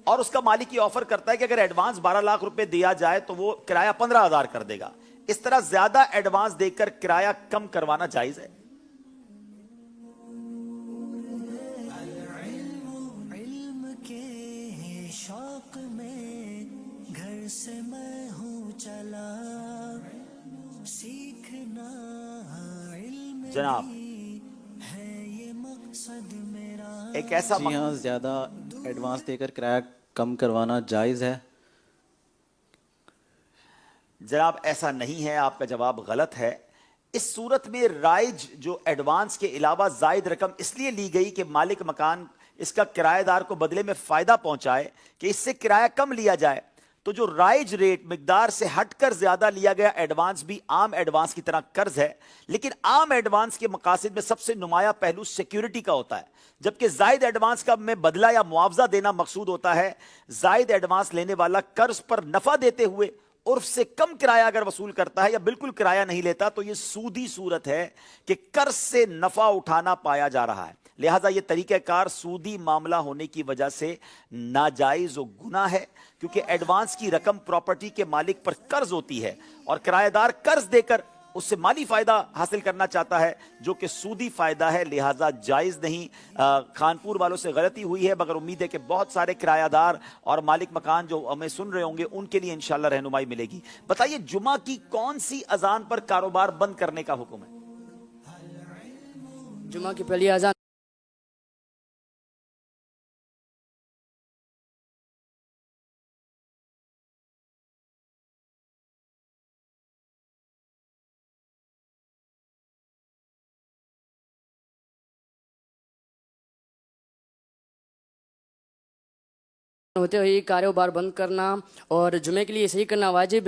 A: और उसका मालिक ये ऑफर करता है कि अगर एडवांस 12 लाख रुपए दिया जाए तो वो किराया 15,000 कर देगा। इस तरह ज्यादा एडवांस देकर किराया कम करवाना जायज है?
D: इल्म के शौक में घर से मैं हूँ चला, सीखना इल्म
A: जनाब
D: है ये मकसद मेरा।
A: एक ऐसा
G: जी हाँ, ज़्यादा एडवांस देकर किराया कम करवाना जायज़ है।
A: जनाब ऐसा नहीं है, आपका जवाब गलत है। इस सूरत में राइज जो एडवांस के अलावा जायद रकम इसलिए ली गई कि मालिक मकान इसका किराएदार को बदले में फ़ायदा पहुंचाए कि इससे किराया कम लिया जाए। तो जो राइज रेट मिकदार से हटकर ज्यादा लिया गया एडवांस भी आम एडवांस की तरह कर्ज है, लेकिन आम एडवांस के मकासद में सबसे नुमाया पहलू सिक्योरिटी का होता है, जबकि जायद एडवांस का में बदला या मुआवजा देना मकसूद होता है। जायद एडवांस लेने वाला कर्ज पर नफा देते हुए उर्फ से कम किराया अगर वसूल करता है या बिल्कुल किराया नहीं लेता तो यह सूदी सूरत है कि कर्ज से नफा उठाना पाया जा रहा है। लिहाजा यह तरीक़ाकार सूदी मामला होने की वजह से नाजायज और गुनाह है, क्योंकि एडवांस की रकम प्रॉपर्टी के मालिक पर कर्ज होती है और किराएदार कर्ज देकर उससे माली फायदा हासिल करना चाहता है जो कि सूदी फायदा है, लिहाजा जायज नहीं। खानपुर वालों से गलती हुई है, मगर उम्मीद है कि बहुत सारे किरायादार और मालिक मकान जो हमें सुन रहे होंगे उनके लिए इंशाल्लाह रहनुमाई मिलेगी। बताइए, जुमा की कौन सी अजान पर कारोबार बंद करने का हुक्म है?
O: जुमा की पहली अजान होते हुए कारोबार बंद करना और जुमे के लिए सही करना वाजिब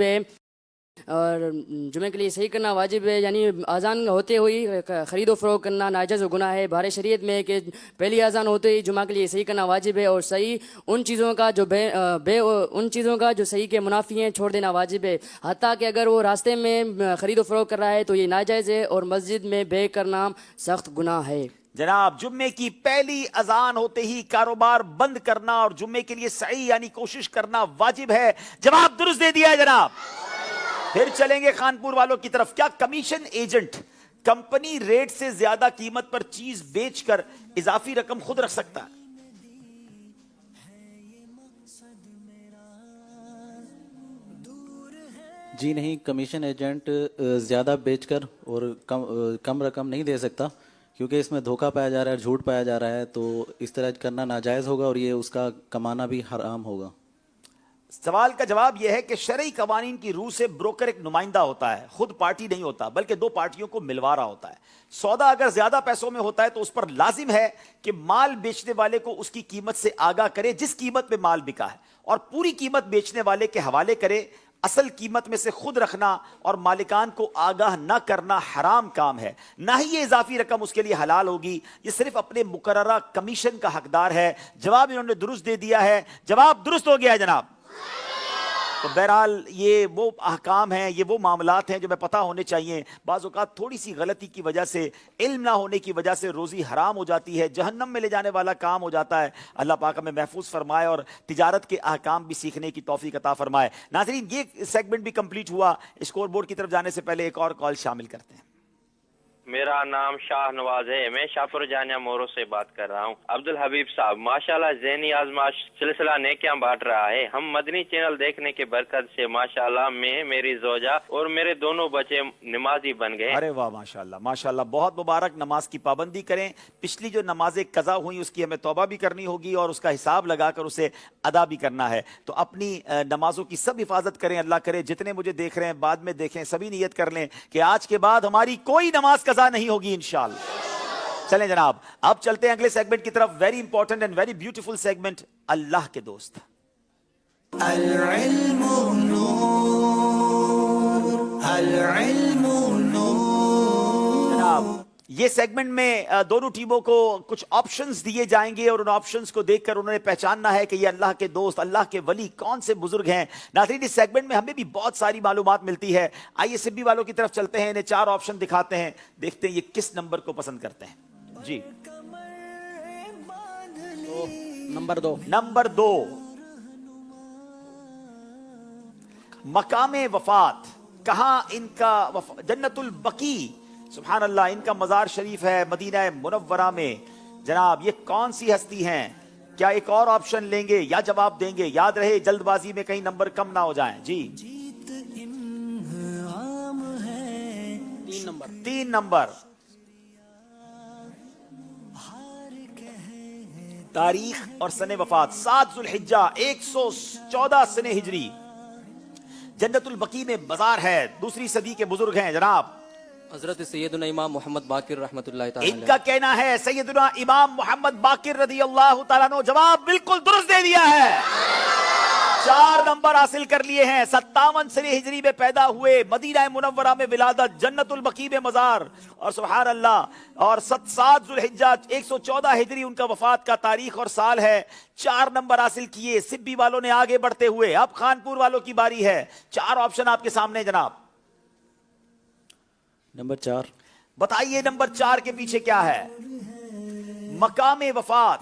O: है, यानी अजान होते हुए ख़रीदो फरोख्त करना नाजायज़ गुनाह है। बाहर शरीयत में कि पहली अजान होते ही जुमा के लिए सही करना वाजिब है, और सही उन चीज़ों का जो सही के मुनाफी हैं छोड़ देना वाजिब है। हत्ता कि अगर वो रास्ते में ख़रीदो फरोख्त कर रहा है तो ये नाजायज़ है, और मस्जिद में बे करना सख्त गुनाह है।
A: जनाब जुम्मे की पहली अजान होते ही कारोबार बंद करना और जुम्मे के लिए सही यानी कोशिश करना वाजिब है। जवाब दुरुस्त दे दिया है जनाब। फिर चलेंगे खानपुर वालों की तरफ। क्या कमीशन एजेंट कंपनी रेट से ज्यादा कीमत पर चीज बेचकर इजाफी रकम खुद रख सकता है?
G: जी नहीं, कमीशन एजेंट ज़्यादा बेचकर और कम रकम नहीं दे सकता, क्योंकि इसमें धोखा पाया जा रहा है, झूठ पाया जा रहा है, तो इस तरह करना नाजायज़ होगा और ये उसका कमाना भी हराम होगा।
A: सवाल का जवाब यह है कि शरई कवानीन की रूह से ब्रोकर एक नुमाइंदा होता है, खुद पार्टी नहीं होता बल्कि दो पार्टियों को मिलवा रहा होता है। सौदा अगर ज्यादा पैसों में होता है तो उस पर लाजिम है कि माल बेचने वाले को उसकी कीमत से आगाह करे जिस कीमत में माल बिका है, और पूरी कीमत बेचने वाले के हवाले करे। असल कीमत में से खुद रखना और मालिकान को आगाह न करना हराम काम है, ना ही ये इजाफी रकम उसके लिए हलाल होगी। ये सिर्फ अपने मुकर्ररा कमीशन का हकदार है। जवाब इन्होंने दुरुस्त दे दिया है, जवाब दुरुस्त हो गया है जनाब। तो बहरहाल ये वो अहकाम हैं, ये वो मामलात हैं जो मैं पता होने चाहिए। बाज़ औक़ात थोड़ी सी गलती की वजह से, इल्म ना होने की वजह से रोज़ी हराम हो जाती है, जहन्नम में ले जाने वाला काम हो जाता है। अल्लाह पाक हमें महफूज फरमाए और तिजारत के अहकाम भी सीखने की तौफीक अता फरमाए। नाज़रीन, ये सेगमेंट भी कंप्लीट हुआ। स्कोर बोर्ड की तरफ जाने से पहले एक और कॉल शामिल करते हैं।
B: मेरा नाम शाह नवाज है, मैं शाहपुर जानिया मोरो से बात कर रहा हूँ। अब्दुल हबीब साहब, माशाल्लाह ज़हनी आजमाश सिलसिला नेकियां बांट रहा है। हम मदनी चैनल देखने के बरकत से माशाल्लाह मैं, मेरी जोजा और मेरे दोनों बच्चे नमाजी बन गए।
A: अरे वाह, माशाल्लाह माशाल्लाह, बहुत मुबारक। नमाज की पाबंदी करें। पिछली जो नमाजें कज़ा हुई उसकी हमें तौबा भी करनी होगी और उसका हिसाब लगाकर उसे अदा भी करना है। तो अपनी नमाजों की सब हिफाजत करें। अल्लाह करे जितने मुझे देख रहे हैं, बाद में देखें, सभी नियत कर लें कि आज के बाद हमारी कोई नमाज कज़ा नहीं होगी इंशाअल्लाह। चलें जनाब, अब चलते हैं अगले सेगमेंट की तरफ। Very important and very beautiful segment, अल्लाह के दोस्त। जनाब, ये सेगमेंट में दोनों टीमों को कुछ ऑप्शंस दिए जाएंगे और उन ऑप्शंस को देखकर उन्होंने पहचानना है कि ये अल्लाह के दोस्त, अल्लाह के वली कौन से बुजुर्ग हैं। नाज़रीन, इस सेगमेंट में हमें भी बहुत सारी मालूमात मिलती है। आइए सिब्बी वालों की तरफ चलते हैं, इन्हें 4 ऑप्शन दिखाते हैं, देखते हैं ये किस नंबर को पसंद करते हैं। जी,
N: नंबर 2।
A: नंबर 2, मकामे वफात। कहां इनका जन्नतुल बकी, सुभान अल्लाह, इनका मज़ार शरीफ है मदीना मुनव्वरा में। जनाब, ये कौन सी हस्ती हैं? क्या एक और ऑप्शन लेंगे या जवाब देंगे? याद रहे जल्दबाजी में कहीं नंबर कम ना हो जाएं। जी, 3 नंबर। तारीख और सने वफात 7 जुल्हिज्जा 114 सने हिजरी। जन्नतुल बकी में मज़ार है, दूसरी सदी के बुजुर्ग हैं जनाब।
M: हजरत सैयदना इमाम मोहम्मद बाकिर रहमतुल्लाह ताला अलैह।
A: इनका कहना है सैयदना इमाम मोहम्मद बाकिर रदियल्लाहु ताला अन्हु। जवाब बिल्कुल दुरुस्त दे दिया है। 4 नंबर हासिल कर लिए हैं। 57 सने हिजरी में पैदा हुए, मदीना मुनव्वरा में विलादत, जन्नतुल बकी में मज़ार, और सुभान अल्लाह, और 7 जुल्हिज्जा 114 हिजरी उनका वफात का तारीख और साल है। 4 नंबर हासिल किए सिब्बी वालों ने आगे बढ़ते हुए। अब खानपुर वालों की बारी है। 4 ऑप्शन आपके सामने जनाब।
G: नंबर 4।
A: बताइए नंबर 4 के पीछे क्या है? मकामे वफात,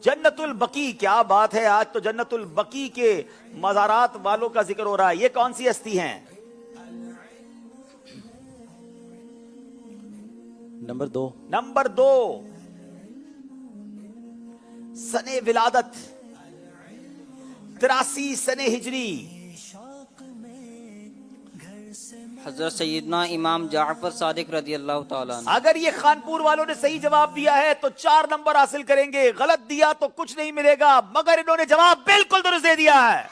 A: जन्नतुल बकी। क्या बात है, आज तो जन्नतुल बकी के मज़ारात वालों का जिक्र हो रहा है। ये कौन सी हस्ती हैं?
G: नंबर 2।
A: नंबर 2, सने विलादत 83 सने हिजरी।
F: हजरत सैयदना इमाम जाफर सादिक रदी अल्लाह ताला अन्हु।
A: अगर ये खानपुर वालों ने सही जवाब दिया है तो 4 नंबर हासिल करेंगे, गलत दिया तो कुछ नहीं मिलेगा, मगर इन्होंने जवाब बिल्कुल दुरुस्त दे दिया है।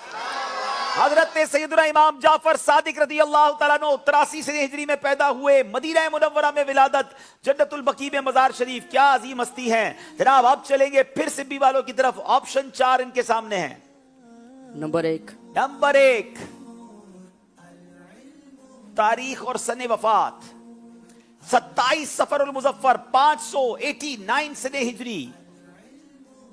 A: हजरत सैयदना इमाम जाफर सादिक रदी अल्लाह ताला अन्हु 83 सने हिजरी में पैदा हुए, मदीना मुनव्वरा में विलादत, जन्नतुल बकी में मज़ार शरीफ। क्या अजीम हस्ती हैं जनाब। अब चलेंगे फिर सिब्बी वालों की तरफ। ऑप्शन 4 इनके सामने है।
O: नंबर 1।
A: नंबर 1, तारीख और सने वफात 27 सफरुल मुजफ्फर 589 सने हिजरी।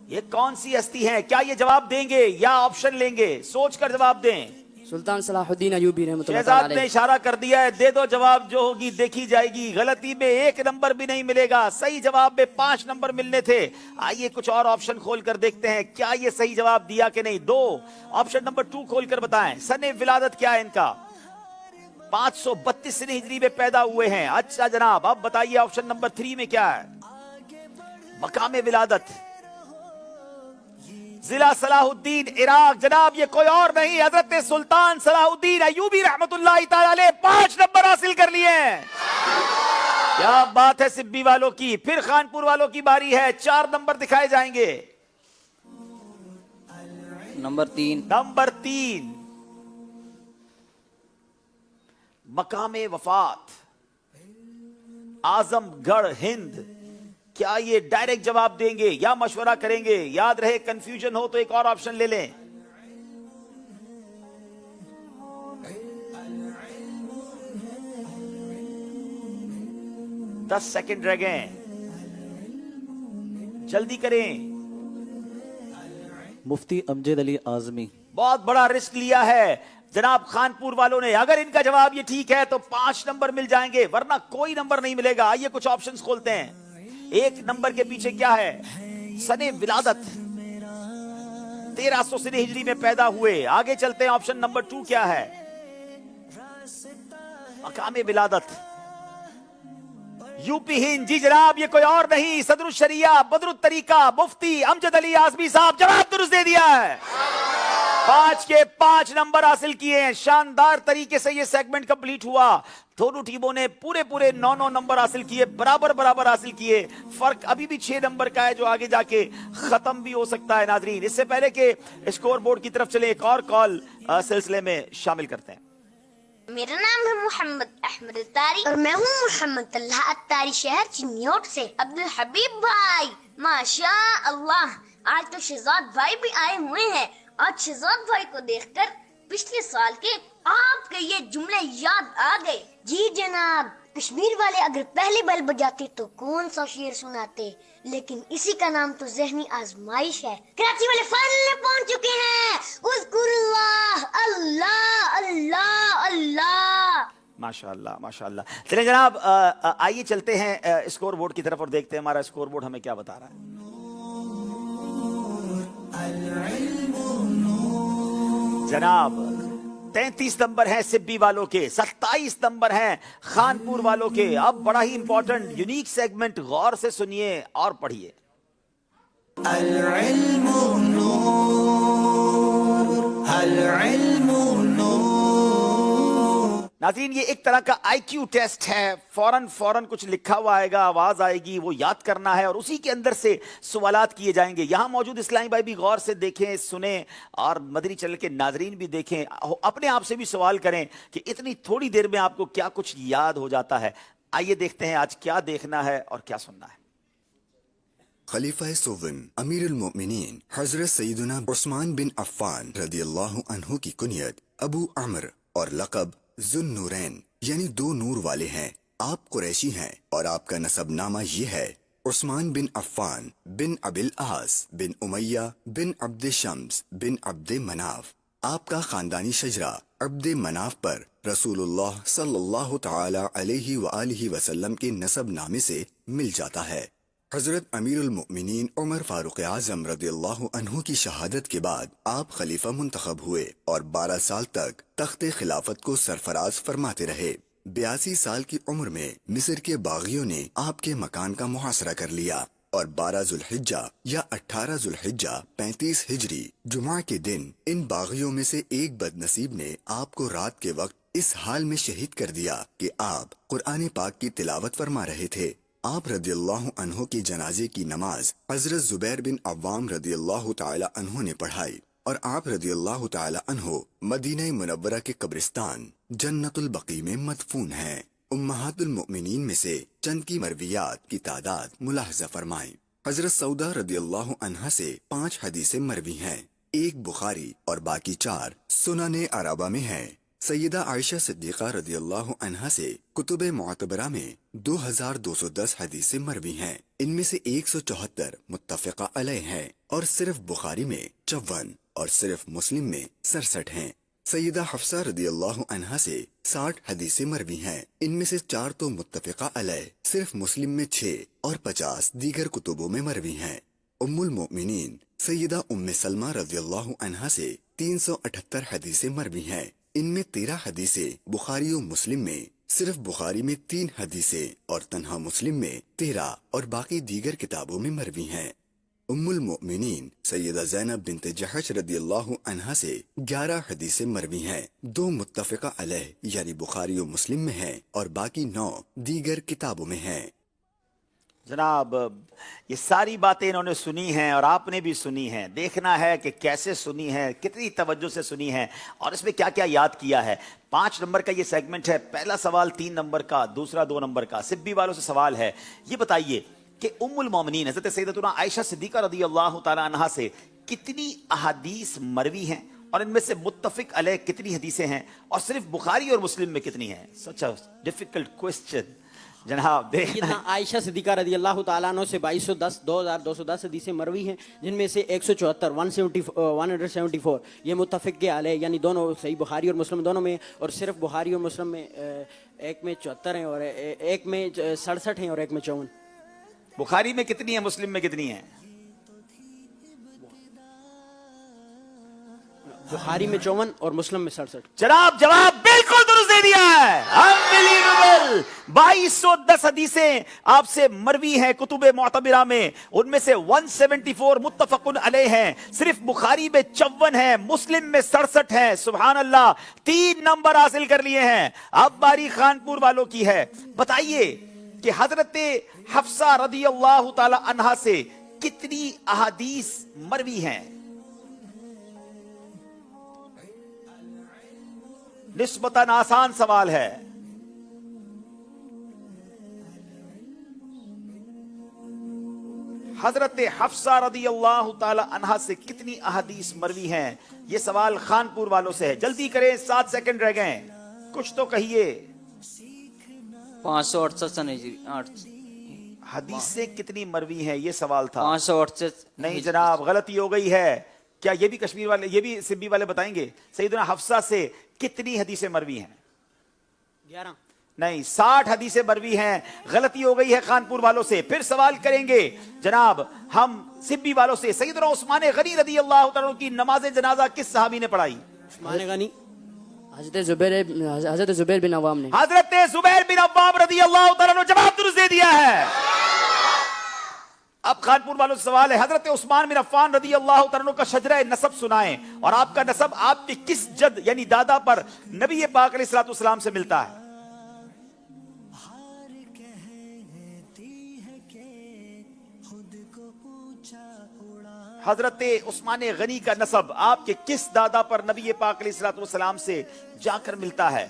A: ये कौन सी हस्ती हैं? क्या ये जवाब देंगे या ऑप्शन लेंगे? सोच कर जवाब दें।
O: सुल्तान सलाहुद्दीन अयूबी रहमतुल्लाह
A: शहजाद
O: ताला
A: ने
O: अलैह।
A: इशारा कर दिया है, दे दो जवाब, जो होगी देखी जाएगी। गलती में 1 नंबर भी नहीं मिलेगा, सही जवाब में 5 नंबर मिलने थे। आइए कुछ और ऑप्शन खोल कर देखते हैं, क्या ये सही जवाब दिया कि नहीं। 2 ऑप्शन नंबर 2 खोल कर बताएं। सने विलादत क्या है इनका? 532 सने हिजरी में पैदा हुए हैं। अच्छा जनाब, अब बताइए ऑप्शन नंबर 3 में क्या है? मकामे विलादत जिला सलाहुद्दीन इराक। जनाब ये कोई और नहीं, हजरत सुल्तान सलाहुद्दीन अय्यूबी रहमतुल्लाहि तआला अलैह 5 नंबर हासिल कर लिए हैं। क्या बात है सिब्बी वालों की। फिर खानपुर वालों की बारी है, 4 नंबर दिखाए जाएंगे।
F: नंबर 3
A: नंबर 3 मकामे वफात आजमगढ़ हिंद। क्या ये डायरेक्ट जवाब देंगे या मशवरा करेंगे? याद रहे कंफ्यूजन हो तो एक और ऑप्शन ले लें। दस सेकंड रह गए, जल्दी करें।
G: मुफ्ती अमजद अली आजमी।
A: बहुत बड़ा रिस्क लिया है जनाब खानपुर वालों ने। अगर इनका जवाब ये ठीक है तो 5 नंबर मिल जाएंगे, वरना कोई नंबर नहीं मिलेगा। आइए कुछ ऑप्शंस खोलते हैं। 1 नंबर के पीछे क्या है? सने विलादत 1300 सने हिजरी में पैदा हुए। आगे चलते हैं, ऑप्शन नंबर 2 क्या है? मकामे विलादत यूपी हिंद। जी जनाब ये कोई और नहीं, सदरुल शरिया बदरुल तरीका मुफ्ती अमजद अली आजमी साहब जवाब दुरुस्त दे दिया है। 5 के 5 नंबर हासिल किए हैं। शानदार तरीके से ये सेगमेंट कंप्लीट हुआ। दोनों टीमों ने पूरे 9 नंबर हासिल किए, बराबर हासिल किए। फर्क अभी भी 6 नंबर का है जो आगे जाके खत्म भी हो सकता है। नाजरीन इससे पहले के स्कोर बोर्ड की तरफ चले, एक और कॉल सिलसिले में शामिल करते हैं।
V: मेरा नाम है मोहम्मद अहमद अत्तारी और मैं हूँ मोहम्मद तल्हा अत्तारी शहर चिन्योट से। अब्दुल हबीब भाई माशा अल्लाह, आज तो शहजाद भाई भी आए हुए हैं। आज शहजाद भाई को देखकर पिछले साल के आपके ये जुमले याद आ गए। जी जनाब, कश्मीर वाले अगर पहली बल बजाते तो कौन सा शेर सुनाते, लेकिन इसी का नाम तो ज़हनी आजमाइश है। कराची वाले फाइनल में पहुंच चुके हैं। उज़्कुरुल्लाह, अल्लाह अल्लाह अल्लाह।
A: माशाअल्लाह माशाअल्लाह। चलिए जनाब आइए चलते हैं स्कोर बोर्ड की तरफ और देखते हैं हमारा स्कोर बोर्ड हमें क्या बता रहा है। जनाब 33 नंबर है सिब्बी वालों के, 27 नंबर हैं खानपुर वालों के। अब बड़ा ही इंपॉर्टेंट यूनिक सेगमेंट, गौर से सुनिए और पढ़िए। नाज़रीन ये एक तरह का IQ टेस्ट है। फौरन कुछ लिखा हुआ आएगा, आवाज आएगी, वो याद करना है और उसी के अंदर से सवालात किए जाएंगे। यहाँ मौजूद इस्लामी भाई भी गौर से देखें, सुने और मदनी चैनल के नाजरीन भी देखें, अपने आप से भी सवाल करें कि इतनी थोड़ी देर में आपको क्या कुछ याद हो जाता है। आइए देखते हैं आज क्या देखना है और क्या सुनना है।
C: खलीफा सोवन अमीरुल मोमिनीन हजरत सैयदना उस्मान बिन अफ़्फ़ान रदियल्लाहु अन्हु की कुनियत अबू अमर और लक़ब ज़ुन्नूरैन यानी 2 नूर वाले हैं। आप कुरैशी हैं और आपका नसबनामा ये है उस्मान बिन अफ़्फ़ान बिन अबिल आस बिन उमैया बिन अब्द शम्स बिन अब्द मनाफ। आपका खानदानी शजरा अब्द मनाफ पर रसूलुल्लाह सल्लल्लाहु ताला अलैहि व आलिहि वसल्लम के नसबनामे से मिल जाता है। हजरत अमीरुल मोमिनीन उमर फारूक आजम रदियल्लाहु अन्हु की शहादत के बाद आप खलीफा मुंतखब हुए और 12 साल तक तख्ते खिलाफत को सरफराज फरमाते रहे। 82 साल की उम्र में मिस्र के बागियों ने आपके मकान का मुहासरा कर लिया और 12 जुल्हिज्जा या 18 जुल्हिज्जा 35 हिजरी जुमा के दिन इन बागियों में से एक बदनसीब ने आपको रात के वक्त इस हाल में शहीद कर दिया कि आप कुरान पाक की तिलावत फरमा रहे थे। आप रदियल्लाहु अन्हु के जनाजे की नमाज हजरत जुबैर बिन अव्वाम रदियल्लाहु ताला अन्हु ने पढ़ाई और आप रदियल्लाहु ताला अन्हु मदीना मुनव्वरा के कब्रिस्तान जन्नतुल बकी में मदफून हैं। उम्महातुल मोमिनीन में से चंद की मरवियात की तादाद मुलाहजा फरमाएं। हजरत सऊदा रदियल्लाहु अन्हा से 5 हदीसें मरवी हैं, 1 बुखारी और बाकी 4 सुनने अरबा में हैं। सैयदा आयशा सिद्दीक़ा रदियल्लाहु अन्हा से कुतुबे मुअतबरा में 2210 हदीसें मरवी हैं। इनमें से 174 मुत्तफ़िक़ा अलैह हैं और सिर्फ बुखारी में 54 और सिर्फ मुस्लिम में 67 हैं। सैयदा हफ्सा रदियल्लाहु अन्हा से 60 हदीसें मरवी हैं। इनमें से 4 तो मुत्तफ़िक़ा अलैह, सिर्फ मुस्लिम में 6 और 50 दीगर कुतुबों में मरवी हैं। उम्मुल मोमिनीन सैयदा उम्मे सलमा रदियल्लाहु अन्हा से 378 हदीसें मरवी हैं। इनमें 13 हदीसें बुखारी और मुस्लिम में, सिर्फ बुखारी में 3 हदीसें और तन्हा मुस्लिम में 13 और बाकी दीगर किताबों में मरवी हैं। उम्मुल मोमिनीन سیدہ زینب بنت جحش رضی اللہ عنہا سے 11 حدیث مروی ہیں، 2 متفقہ علیہ یعنی بخاری و مسلم میں ہیں اور باقی 9 دیگر کتابوں میں ہیں۔
A: جناب یہ ساری باتیں انہوں نے سنی ہیں اور آپ نے بھی سنی ہیں، دیکھنا ہے کہ کیسے سنی ہیں، کتنی توجہ سے سنی ہیں اور اس میں کیا کیا یاد کیا ہے۔ 5 نمبر کا یہ سیگمنٹ ہے، پہلا سوال 3 نمبر کا، دوسرا 2 نمبر کا۔ سبی والوں سے سوال ہے، یہ بتائیے کہ ام المومنین حضرت سیدتنا عائشہ صدیقہ رضی اللہ تعالی عنہا سے کتنی احادیث مروی ہیں اور ان میں سے متفق علیہ کتنی حدیثیں ہیں اور صرف بخاری اور مسلم میں کتنی ہیں؟ سچ اے ڈیفیکلٹ کوسچن جناب، دیکھنا
N: عائشہ صدیقہ رضی اللہ تعالیٰ عنہ سے 2210 حدیثیں مروی ہیں، جن میں سے 174 یہ متفق علیہ یعنی دونوں صحیح بخاری اور مسلم دونوں میں، اور صرف بخاری اور مسلم میں ایک میں 74 ہیں اور ایک میں 67 ہیں اور ایک میں 54۔
A: بخاری میں کتنی ہیں، مسلم میں کتنی ہیں؟
N: بخاری میں 54 اور مسلم میں 67۔
A: جناب جواب بالکل درست دے دیا ہے، انبلیویبل۔ 2210 حدیثیں آپ سے مروی ہیں کتب معتبرہ میں، ان میں سے 174 متفق علیہ ہیں، صرف بخاری میں 54 ہیں، مسلم میں 67 ہیں۔ سبحان اللہ، 3 نمبر حاصل کر لیے ہیں۔ اب باری خانپور والوں کی ہے، بتائیے کہ حضرت حفصہ رضی اللہ تعالی عنہا سے کتنی احادیث مروی ہیں؟ نسبتاً آسان سوال ہے۔ حضرت حفصہ رضی اللہ تعالی عنہا سے کتنی احادیث مروی ہیں؟ یہ سوال خانپور والوں سے ہے، جلدی کریں، 7 سیکنڈ رہ گئے، کچھ تو کہیے۔
F: 568
A: حدیثیں کتنی مروی ہیں یہ سوال تھا۔
F: 568
A: نہیں جناب، غلطی ہو گئی ہے۔ کیا یہ بھی کشمیر والے، یہ بھی سبی والے بتائیں گے؟ سیدنا حفصہ سے کتنی حدیثیں مروی ہیں؟
N: 11
A: نہیں، 60 حدیثیں مروی ہیں، غلطی ہو گئی ہے خانپور والوں سے۔ پھر سوال کریں گے جناب ہم سبی والوں سے، سیدنا عثمان غنی رضی اللہ تعالیٰ کی نماز جنازہ کس صحابی نے پڑھائی؟
N: عثمان غنی
O: حضرت زبیر بن عوام نے۔
A: حضرت زبیر بن عوام رضی اللہ تعالیٰ نے جواب درست دے دیا ہے۔ اب خانپور والوں سے سوال ہے، حضرت عثمان بن عفان رضی اللہ تعالیٰ کا شجرہ نسب سنائیں، اور آپ کا نسب آپ کے کس جد یعنی دادا پر نبی پاک علیہ الصلوۃ والسلام سے ملتا ہے؟ حضرت عثمان غنی کا نسب آپ کے کس دادا پر نبی پاک علیہ الصلوۃ والسلام سے جا کر ملتا ہے؟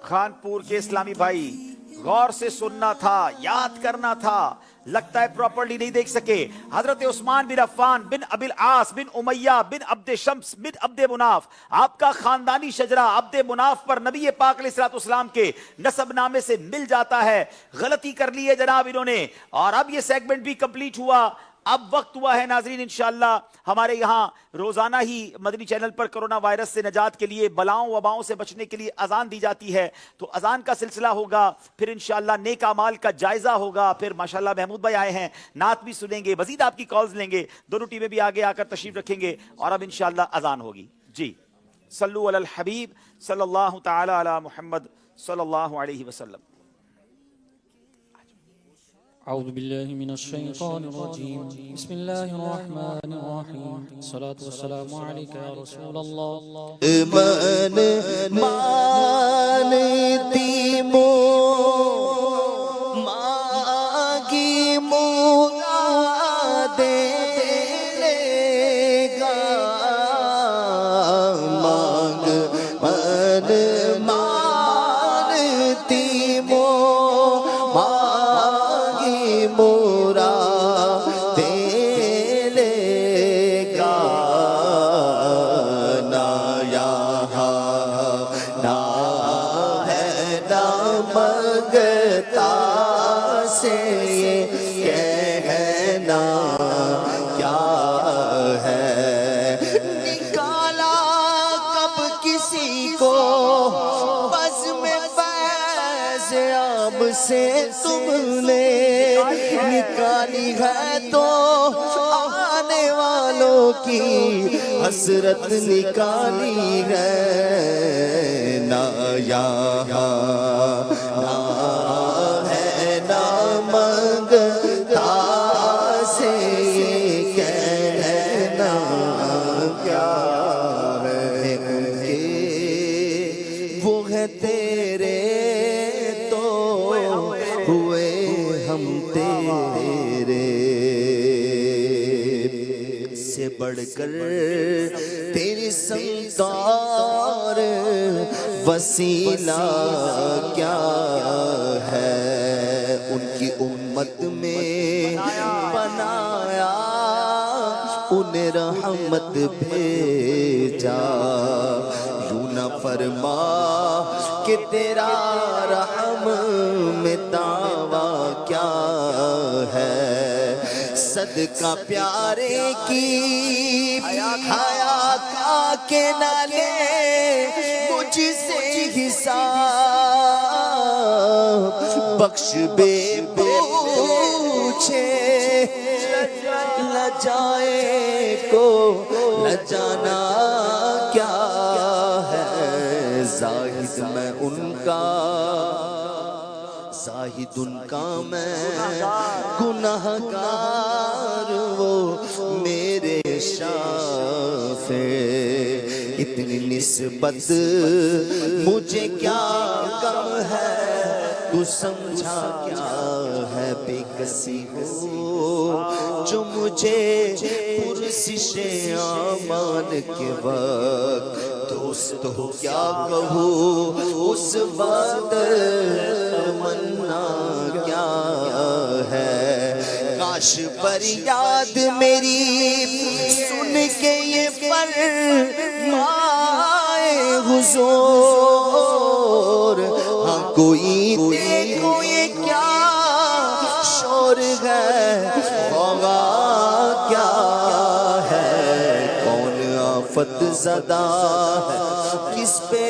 A: خانپور کے اسلامی بھائی غور سے سننا تھا، یاد کرنا تھا، لگتا ہے پراپرلی نہیں دیکھ سکے۔ حضرت عثمان بن عفان بن ابی العاص بن امیہ بن عبد شمس بن عبد مناف، آپ کا خاندانی شجرہ عبد مناف پر نبی پاک علیہ الصلوۃ والسلام کے نسب نامے سے مل جاتا ہے۔ غلطی کر لی ہے جناب انہوں نے، اور اب یہ سیگمنٹ بھی کمپلیٹ ہوا۔ اب وقت ہوا ہے ناظرین، انشاءاللہ ہمارے یہاں روزانہ ہی مدنی چینل پر کرونا وائرس سے نجات کے لیے، بلاؤں وباؤں سے بچنے کے لیے اذان دی جاتی ہے، تو اذان کا سلسلہ ہوگا، پھر انشاءاللہ نیک اعمال کا جائزہ ہوگا، پھر ماشاءاللہ محمود بھائی آئے ہیں، نعت بھی سنیں گے، مزید آپ کی کالز لیں گے، دونوں ٹیمیں بھی آگے آ کر تشریف رکھیں گے، اور اب انشاءاللہ اذان ہوگی۔ جی صلو علی الحبیب صلی اللہ تعالی علی محمد صلی اللہ علیہ وسلم۔
J: اعوذ باللہ من الشیطان الرجیم، بسم اللہ الرحمن الرحیم، الصلاة والسلام علیکہ یا رسول اللہ۔
D: من مانتی مانگی مراد لے گا، مانگ من مانتی مراد لے گا، نہ یہاں نہ ہے نہ مگتا سے کہنا کیا ہے، نکالا کب کسی کو بس میں فیض عام سے تم نے، نکالی ہے تو آنے والوں کی حسرت نکالی ہے، نہ یہاں نہ ہے
H: ہم تیرے سے بڑھ کر تیری سمتار وسیلہ کیا ہے، ان کی امت میں بنایا انہیں رحمت بھیجا، یوں نہ فرما کہ تیرا رحم میں دعویٰ کیا ہے، صدقہ پیارے کی حیا کا کہ نہ لے مجھ سے حساب، بخش بے پوچھے لجائے کو لجانا کیا ہے، زاہد میں ان کا زاہد ان کا میں گناہگار، وہ میرے شافع، اتنی نسبت مجھے کیا غم ہے، تو سمجھا کیا ہے بے کسی ہو جو مجھے پرسش امان کے وقت دوست ہو کیا کہوں، اس وقت تمنا کیا ہے، کاش پر یاد میری سن کے یہ فرمائے حضور، ہاں کوئی دیکھو یہ کیا شور ہے، غوغا کیا ہے، کون آفت زدہ ہے، کس پہ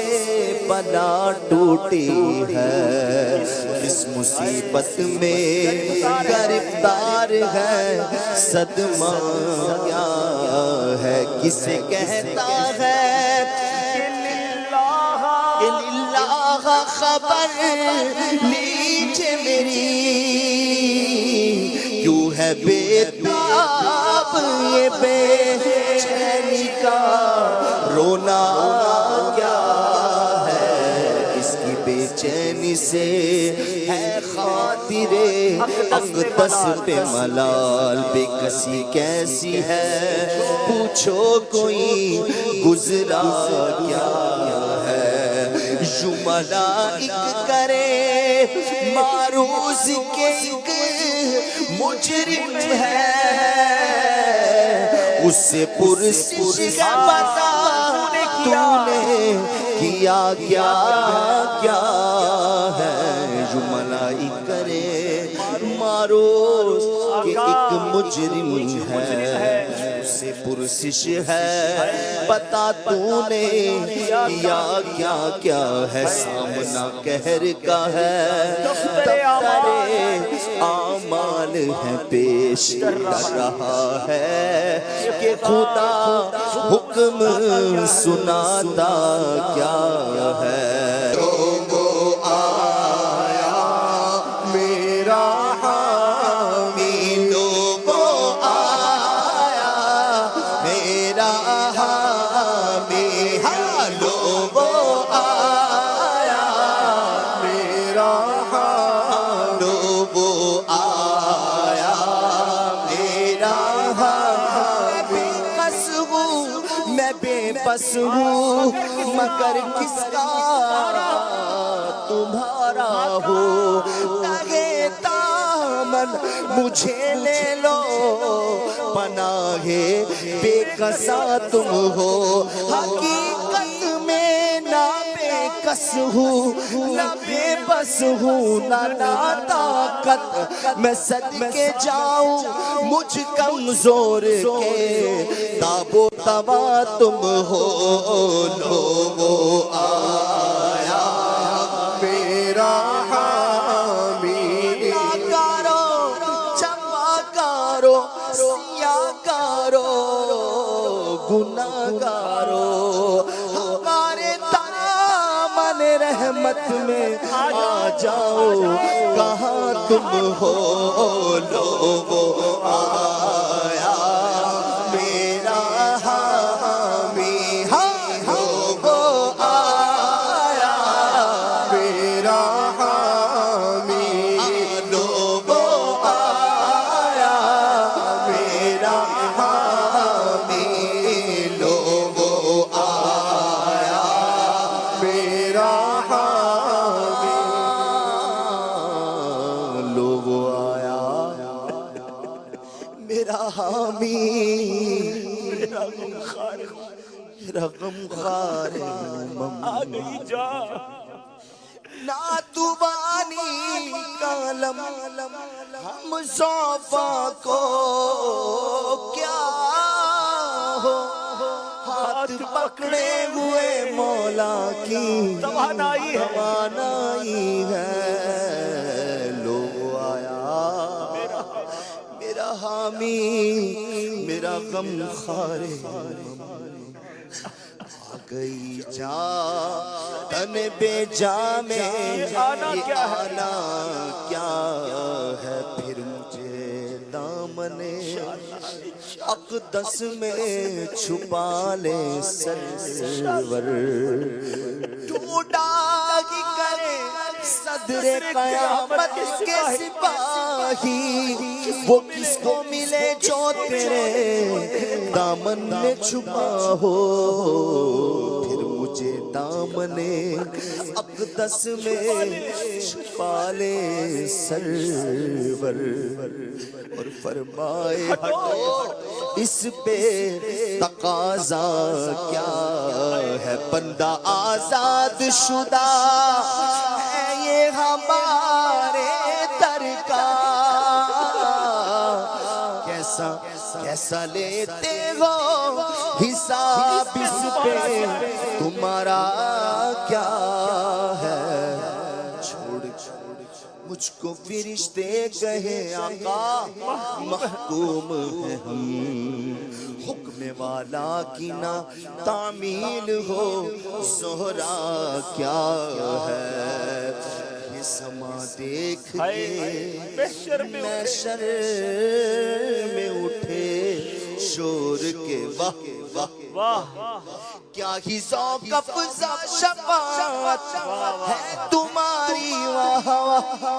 H: بلا ٹوٹی ہے، کس مصیبت میں گرفتار ہے، صدمہ کیا ہے، کسے کہتا ہے اللہ خبر لیجے میری، کیوں ہے بے تاب یہ بے چینی کا رونا کیا ہے، اس کی بے چینی سے ہے خاطر اقدس پہ ملال، بے کسی کیسی ہے پوچھو کوئی گزرا کیا ہے، یوں ملائک کرے معروض کے ایک مجرم ہے، اس سے پرسش بتا تو نے کیا کیا کیا ہے، یوں ملائک کرے معروض کے ایک مجرم ہے، اس سے پرسش ہے بتا تو نے کیا کیا کیا ہے، سامنا قہر کا ہے، دفتر اعمال ہے پیش کر رہا ہے، کہ خدا حکم سناتا کیا ہے، وہ آیا میرا حامی، لوگوں آیا میرا حامی، ہاں لوگوں آیا میرا حامی، لوگوں آیا میرا حامی، بس ہوں میں بے بس ہوں مگر کس کا تمہارا ہو، تاگے دامن مجھے لے لو، پناہ بے کسا تم ہو، حقیقت میں نہ بے کس ہوں نہ بے بس ہوں نہ طاقت میں صدقے جاؤں مجھ کمزور کے، تاب و توا تم ہو، لوگوں آیا میرا حامی، کارو چمبا کارو سیاہ کارو گناہ گارو، ہمارے دامن رحمت میں آ جاؤ، کہاں تم ہو، لوگوں آیا میرا حامی، ہاں لوگوں آیا میرا حامی، لوگوں میرا حامی میرا غم خار
A: آ گئی جا
H: ناتوانی کالم ہم صوفا کو کیا ہو ہاتھ پکڑے ہوئے مولا کی توانائی ہے لو آیا میرا حامی میرا غم خارے گئی جا تن بے جا میں آنا کیا ہے پھر مجھے دامن اقدس میں چھپا لے سرور ٹوٹا ہی کرے صدر قیامت کے سپاہی وہ کس کو ملے جو تیرے دامن میں چھپا ہو پھر مجھے دامن اقدس میں چھپا لے سرور اور فرمائے ہٹو اس پہ تقاضا کیا ہے بندہ آزاد شدہ ہے یہ ہمارے در کا کیسا لیتے ہو حساب اس پہ تمہارا کیا ہے چھوڑ مجھ کو فرشتے کہے آقا محکوم ہے ہم حکم والا کی نہ تعمیل ہو زہرا کیا ہے یہ سما دیکھ کے محشر میں اٹھے شور کے واہ واہ کیا ہی ذوق افزا شفاعت ہے تمہاری واہ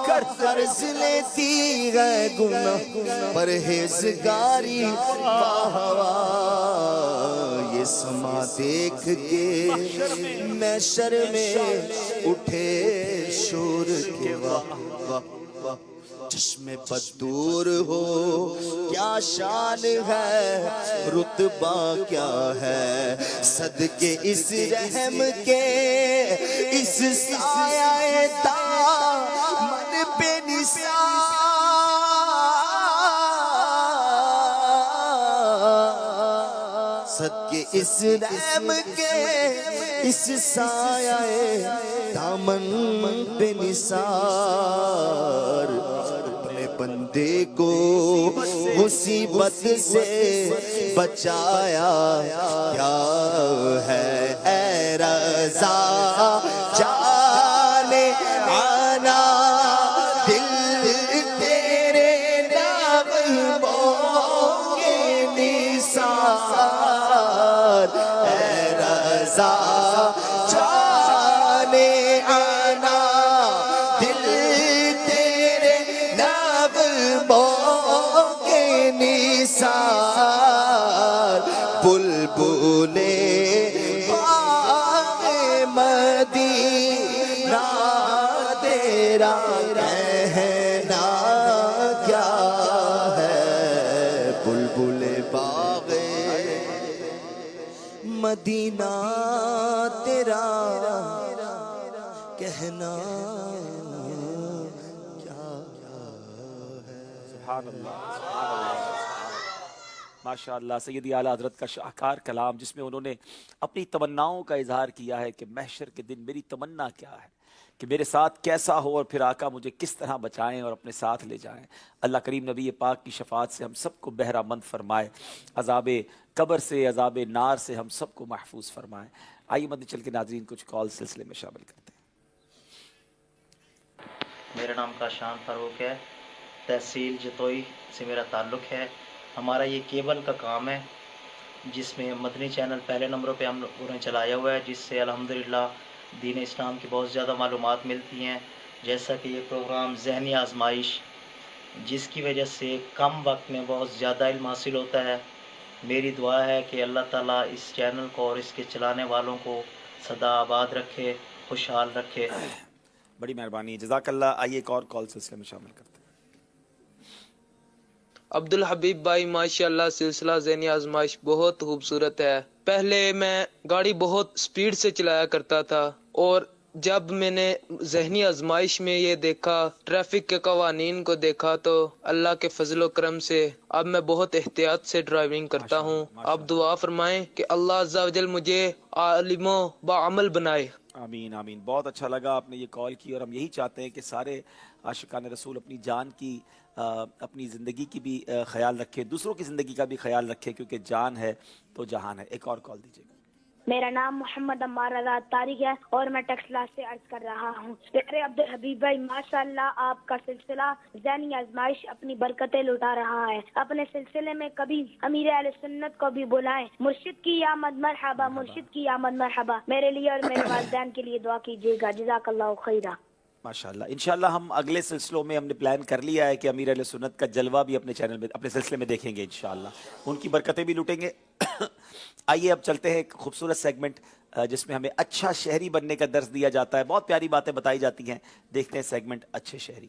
H: قرض لیتی ہے گناہ پرہیزگاری واہ یہ سما دیکھ کے محشر میں اٹھے شور کے واہ چشم بدور ہو کیا شان ہے رتبہ کیا ہے صدقے اس رحم کے اس سایہ دامن پہ نثار صدقے اس رحم کے اس سایہ دامن پہ نثار بندے کو مصیبت سے بچایا کیا ہے اے رضا جانے آنا دل تیرے نغموں کے نثار اے رضا جانے آنا دل نثار بلبلے باغ مدینہ تیرا کہنا کیا ہے بلبلے باغ مدینہ تیرا کہنا
A: سبحان اللہ ماشاء اللہ سیدی اعلیٰ حضرت کا شاہکار کلام جس میں انہوں نے اپنی تمناؤں کا اظہار کیا ہے کہ محشر کے دن میری تمنا کیا ہے کہ میرے ساتھ کیسا ہو اور پھر آقا مجھے کس طرح بچائیں اور اپنے ساتھ لے جائیں. اللہ کریم نبی پاک کی شفاعت سے ہم سب کو بہرہ مند فرمائے, عذاب قبر سے عذاب نار سے ہم سب کو محفوظ فرمائے. آئیے مدنی چل کے ناظرین کچھ کال سلسلے میں شامل کرتے ہیں.
K: میرا نام کاشان فاروق ہے, تحصیل جتوئی سے میرا تعلق ہے. ہمارا یہ کیبل کا کام ہے جس میں مدنی چینل پہلے نمبروں پہ ہم لوگوں نے چلایا ہوا ہے, جس سے الحمدللہ دین اسلام کی بہت زیادہ معلومات ملتی ہیں. جیسا کہ یہ پروگرام ذہنی آزمائش, جس کی وجہ سے کم وقت میں بہت زیادہ علم حاصل ہوتا ہے. میری دعا ہے کہ اللہ تعالیٰ اس چینل کو اور اس کے چلانے والوں کو سدا آباد رکھے, خوشحال رکھے.
A: بڑی مہربانی, جزاک اللہ. آئیے ایک اور کال سلسلے میں شامل کرتے ہیں.
E: عبد الحبیب بھائی ماشاءاللہ سلسلہ ذہنی آزمائش بہت خوبصورت ہے. پہلے میں گاڑی بہت سپیڈ سے چلایا کرتا تھا اور جب میں نے ذہنی آزمائش میں یہ دیکھا، ٹریفک کے قوانین کو دیکھا، تو اللہ کے فضل و کرم سے اب میں بہت احتیاط سے ڈرائیونگ کرتا ہوں. آپ دعا فرمائیں کہ اللہ عز و جل مجھے عالم و بعمل بنائے.
A: آمین آمین. بہت اچھا لگا آپ نے یہ کال کی، اور ہم یہی چاہتے ہیں کہ سارے عاشقان رسول اپنی جان کی اپنی زندگی کی بھی خیال رکھے، دوسروں کی زندگی کا بھی خیال رکھے، کیونکہ جان ہے تو جہان ہے. ایک اور کال دیجیے گا.
L: میرا نام محمد عمار رضا طارق ہے اور میں ٹیکسلا سے عرض کر رہا ہوں. پیارے عبد الحبیب بھائی ماشاءاللہ آپ کا سلسلہ ذہنی آزمائش اپنی برکتیں لٹا رہا ہے. اپنے سلسلے میں کبھی امیر اہل سنت کو بھی بلائیں. مرشد کی آمد مرحبا، مرشد کی آمد مرحبا. میرے لیے اور میرے والدین کے لیے دعا کیجیے گا. جزاک اللہ خیرہ.
A: ماشاءاللہ. انشاءاللہ ہم اگلے سلسلوں میں ہم نے پلان کر لیا ہے کہ امیر اہل سنت کا جلوہ بھی اپنے چینل میں اپنے سلسلے میں دیکھیں گے انشاءاللہ. ان کی برکتیں بھی لوٹیں گے. آئیے اب چلتے ہیں ایک خوبصورت سیگمنٹ جس میں ہمیں اچھا شہری بننے کا درس دیا جاتا ہے. بہت پیاری باتیں بتائی جاتی ہیں. دیکھتے ہیں سیگمنٹ اچھے شہری.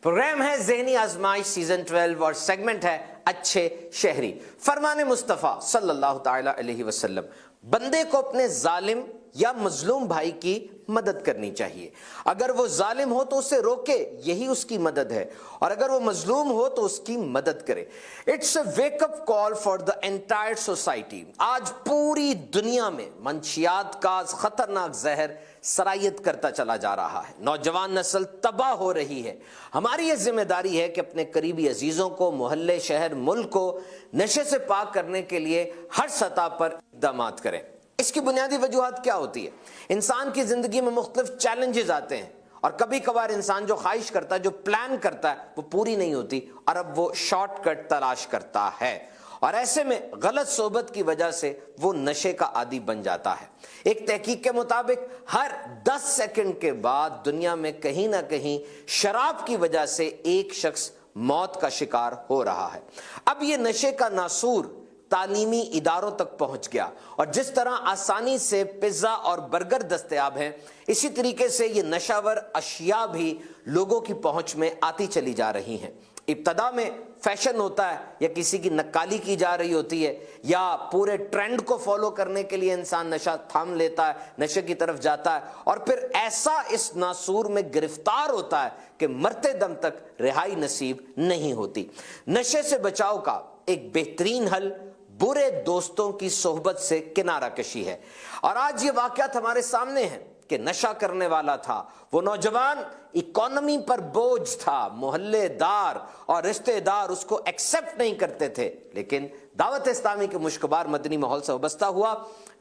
W: پروگرام ہے ذہنی آزمائش سیزن 12 اور سیگمنٹ ہے اچھے شہری. فرمان مصطفیٰ صلی اللہ تعالی علیہ وسلم: بندے کو اپنے ظالم یا مظلوم بھائی کی مدد کرنی چاہیے. اگر وہ ظالم ہو تو اسے روکے، یہی اس کی مدد ہے، اور اگر وہ مظلوم ہو تو اس کی مدد کرے. It's a wake up call for the entire society. آج پوری دنیا میں منشیات کا خطرناک زہر سرایت کرتا چلا جا رہا ہے. نوجوان نسل تباہ ہو رہی ہے. ہماری یہ ذمہ داری ہے کہ اپنے قریبی عزیزوں کو، محلے، شہر، ملک کو نشے سے پاک کرنے کے لیے ہر سطح پر اقدامات کریں. اس کی بنیادی وجوہات کیا ہوتی ہے؟ انسان کی زندگی میں مختلف چیلنجز آتے ہیں، اور کبھی کبھار انسان جو خواہش کرتا ہے، جو پلان کرتا ہے، وہ پوری نہیں ہوتی، اور اب وہ شارٹ کٹ تلاش کرتا ہے، اور ایسے میں غلط صحبت کی وجہ سے وہ نشے کا عادی بن جاتا ہے. ایک تحقیق کے مطابق ہر 10 سیکنڈ کے بعد دنیا میں کہیں نہ کہیں شراب کی وجہ سے ایک شخص موت کا شکار ہو رہا ہے. اب یہ نشے کا ناسور تعلیمی اداروں تک پہنچ گیا، اور جس طرح آسانی سے پیزا اور برگر دستیاب ہیں، اسی طریقے سے یہ نشاور اشیاء بھی لوگوں کی پہنچ میں آتی چلی جا رہی ہیں. ابتدا میں فیشن ہوتا ہے، یا کسی کی نقالی کی جا رہی ہوتی ہے، یا پورے ٹرینڈ کو فالو کرنے کے لیے انسان نشہ تھام لیتا ہے، نشے کی طرف جاتا ہے، اور پھر ایسا اس ناسور میں گرفتار ہوتا ہے کہ مرتے دم تک رہائی نصیب نہیں ہوتی. نشے سے بچاؤ کا ایک بہترین حل برے دوستوں کی صحبت سے کنارہ کشی ہے. اور آج یہ واقعات ہمارے سامنے ہیں کہ نشہ کرنے والا تھا وہ نوجوان اکانومی پر بوجھ تھا، محلے دار اور رشتہ دار اس کو ایکسپٹ نہیں کرتے تھے، لیکن دعوت اسلامی کے مشکبار مدنی ماحول سے وابستہ ہوا.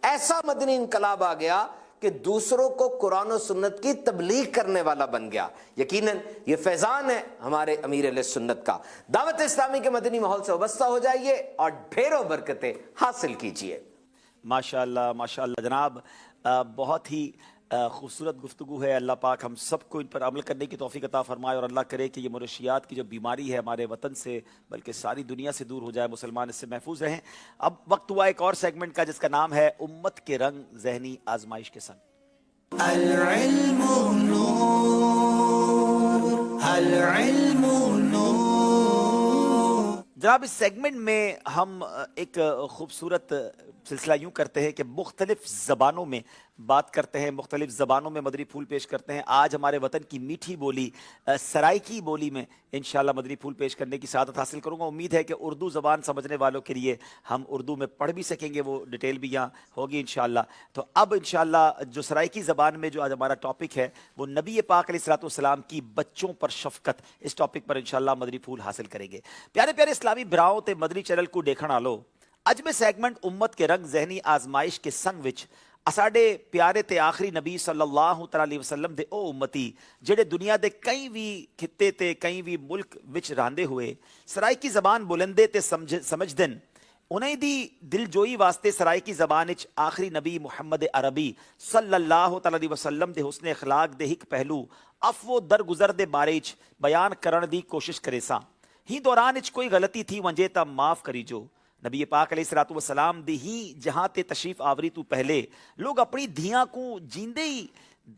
W: ایسا مدنی انقلاب آ گیا کہ دوسروں کو قرآن و سنت کی تبلیغ کرنے والا بن گیا. یقیناً یہ فیضان ہے ہمارے امیر علیہ سنت کا. دعوت اسلامی کے مدنی ماحول سے وابستہ ہو جائیے اور ڈھیروں برکتیں حاصل کیجیے.
A: ماشاءاللہ ماشاءاللہ جناب. بہت ہی خوبصورت گفتگو ہے. اللہ پاک ہم سب کو ان پر عمل کرنے کی توفیق عطا فرمائے، اور اللہ کرے کہ یہ منشیات کی جو بیماری ہے ہمارے وطن سے بلکہ ساری دنیا سے دور ہو جائے، مسلمان اس سے محفوظ رہیں. اب وقت ہوا ایک اور سیگمنٹ کا جس کا نام ہے امت کے رنگ ذہنی آزمائش کے سنگ.
D: العلم نور، العلم نور.
A: جناب اس سیگمنٹ میں ہم ایک خوبصورت سلسلہ یوں کرتے ہیں کہ مختلف زبانوں میں بات کرتے ہیں، مختلف زبانوں میں مدنی پھول پیش کرتے ہیں. آج ہمارے وطن کی میٹھی بولی سرائکی بولی میں انشاءاللہ مدنی پھول پیش کرنے کی سعادت حاصل کروں گا. امید ہے کہ اردو زبان سمجھنے والوں کے لیے ہم اردو میں پڑھ بھی سکیں گے، وہ ڈیٹیل بھی یہاں ہوگی انشاءاللہ. تو اب انشاءاللہ جو سرائکی زبان میں جو آج ہمارا ٹاپک ہے وہ نبی پاک علیہ الصلوۃ والسلام کی بچوں پر شفقت، اس ٹاپک پر انشاءاللہ مدنی پھول حاصل کریں گے. پیارے پیارے اسلامی براؤں تے مدنی چینل کو دیکھنا لو. اج میں سیگمنٹ امت کے رنگ ذہنی آزمائش کے سنگ وچ اساڈے پیارے تے آخری نبی صلی اللہ تعالی وسلم دے او امتی جڑے دنیا دے کئی بھی خطے تے کئی بھی ملک وچ رہندے ہوئے سرائکی زبان بلندے تے سمجھ دن، انہیں دی دل جوئی واسطے سرائکی زبان وچ آخری نبی محمد عربی صلی اللہ تعالی وسلم دے حسن اخلاق دے ہک پہلو عفو درگزر دے بارے وچ بیان کرن دی کوشش کرے ساں. ہی دوران وچ کوئی غلطی تھی ونجے تا معاف کری جو. نبی پاک علیہ الصلوۃ والسلام دی ہی جہاں تے تشریف آوری تو پہلے لوگ اپنی دھیاں کو جیندے ہی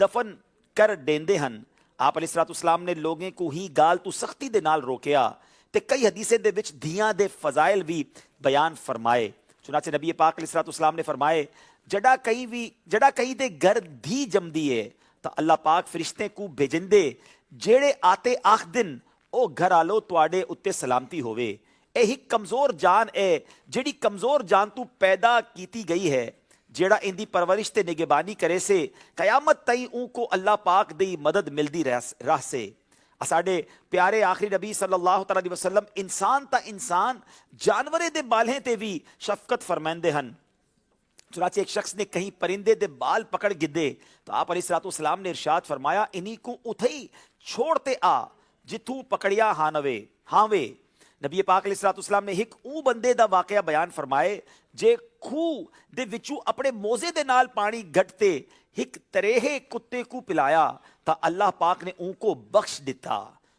A: دفن کر دیندے ہن. آپ علیہ الصلوۃ والسلام نے لوگیں کو ہی گال تو سختی دے نال روکیا. ਤੇ ਕਈ ਹਦੀਸਾਂ ਦੇ ਵਿੱਚ ਧੀਆਂ ਦੇ ਫਜ਼ਾਇਲ ਵੀ ਬਿਆਨ ਫਰਮਾਏ। ਚੁਨਾਚੇ ਨਬੀ ਪਾਕ अलैहिस्सलाम ने फरमाए जड़ा कई दे घर धी जमदी है तो अल्लाह पाक फरिश्ते को भेजंदे जेड़े आते आख दिन ओ घर आलो तुआडे उत्ते सलामती होवे। यही कमजोर जान है जेड़ी कमजोर जान तू पैदा कीती गई है, जेड़ा इंदी परवरिश ते निगहबानी करे से कयामत तई उनको अल्लाह पाक दी मदद मिलदी रह से। साडे प्यारे आखिरी नबी सल्लल्लाहु अलैहि वसल्लम इंसान ता इंसान जानवरे दे बालें ते भी शफकत फरमांदे हन। चुनाचे एक शख्स ने कहीं परिंदे दे बाल पकड़ गिद्धे तो आप अलैहिस्सलाम ने इरशाद फरमाया इन्हीं को उथई छोड़ते आ जिथू पकड़िया हानवे हावे। नबी पाक अलैहिस्सलाम ने एक ऊ बंदे दा वाकया बयान फरमाए जे खूह दे विचू अपने मोजे दे नाल पानी गटते एक तरेहे कुत्ते को पिलाया ता अल्लाह पाक ने उनको बख्श दिता।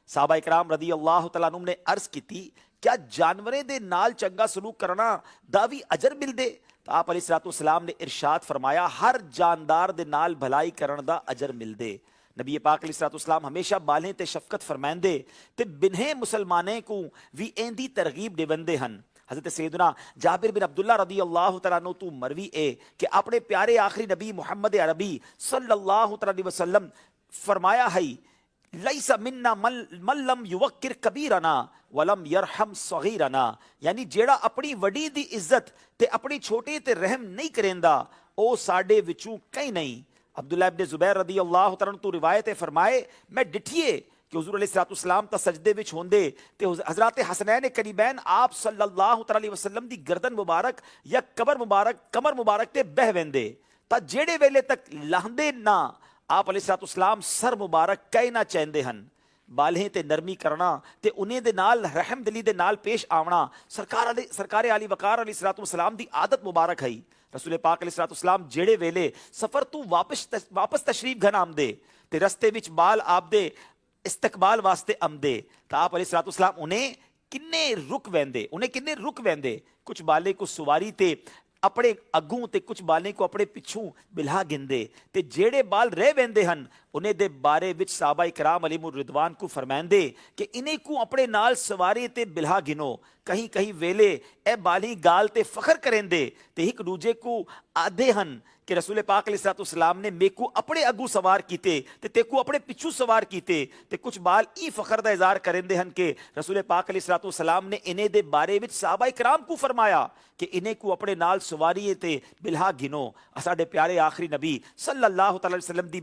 A: साहबा इकराम रदी अल्लाह तआला अन्हुम ने अर्ज की क्या जानवरे दे नाल चंगा सलूक करना दावी अजर मिल दे? तो आप अलैहिस्सलाम ने इरशाद फरमाया हर जानदार दे नाल भलाई करन दा अजर मिल दे। नबी पाक अलैहिस्सलाम हमेशा बालें ते शफकत फरमांदे ते बिन्हे मुसलमाने को भी एंदी तरगीब देवंदे हन। हजरत सैयदना जाबिर बिन अब्दुल्ला रदी अल्लाह तआला अन्हु तू मरवी ए कि अपने प्यारे आखिरी नबी मुहम्मद अरबी सल्लल्लाहु अलैहि वसल्लम फरमाया है लैसा मिन्ना मन लम युवक्किर कबीरना वलम यरहम सगीरना, यानी जेड़ा अपनी वडी दी इज्जत ते अपनी छोटे ते रहम नहीं करेंदा ओ साडे विचू कई नहीं। अब्दुल्ला इब्न जुबैर रदी अल्लाह तआला तू रिवायत फरमाए मैं डिठिए कि हुजूर अलैहिस्सलाम ता सजदे विच होंदे ते हजरत हसनैन करीबैन आप सल्लल्लाहु अलैहि वसल्लम दी गर्दन मुबारक या कमर मुबारक ते बह वेंदे ता जेड़े वेले तक लांदे ना आप अलैहिस्सलाम सर मुबारक कह ना चाहते हन। बालें ते नरमी करना ते उन्हें दे नाल रहम दिली दे नाल पेश आवना सरकार आली वकार अलैहिस्सलाम दी आदत मुबारक है। रसूल पाक अलैहिस्सलाम जेड़े वेले सफर तू वापस तशरीफ घन आमदे ते रस्ते विच बाल आप दे इस्तकबाल वास्ते आमदे तो आप अलैहिस्सलाम उन्हें किन्ने रुक वेंदे कुछ बाले को सुवारी ते अपने अगू ते कुछ बालें को अपने पिछू बिल्हा गिंदे ते जेड़े बाल रह वेंदे हन उन्हें दे बारे विच साहबा इकराम अलैहिमुर रिदवान को फरमांदे कि इन्हें को अपने नाल सवारी ते बिल्हा गिनो। कहीं कहीं वेले ए बाली गाल ते फखर करेंदे ते एक दूजे को आधे हन कि रसूल पाक अलैहिस्सलाम ने मेको अपने अगू सवार कीते ते तेको अपने पिछू सवार कीते ते कुछ बाल ई फखर दा इज़हार करेंदे हन कि रसूल पाक अलैहिस्सलाम ने इन्हें दे बारे विच साहबा इकराम को फरमाया कि इन्हें को अपने नाल सवारी ते बिल्हा गिनो। साडे प्यारे आखिरी नबी सल्लल्लाहु अलैहि वसल्लम दी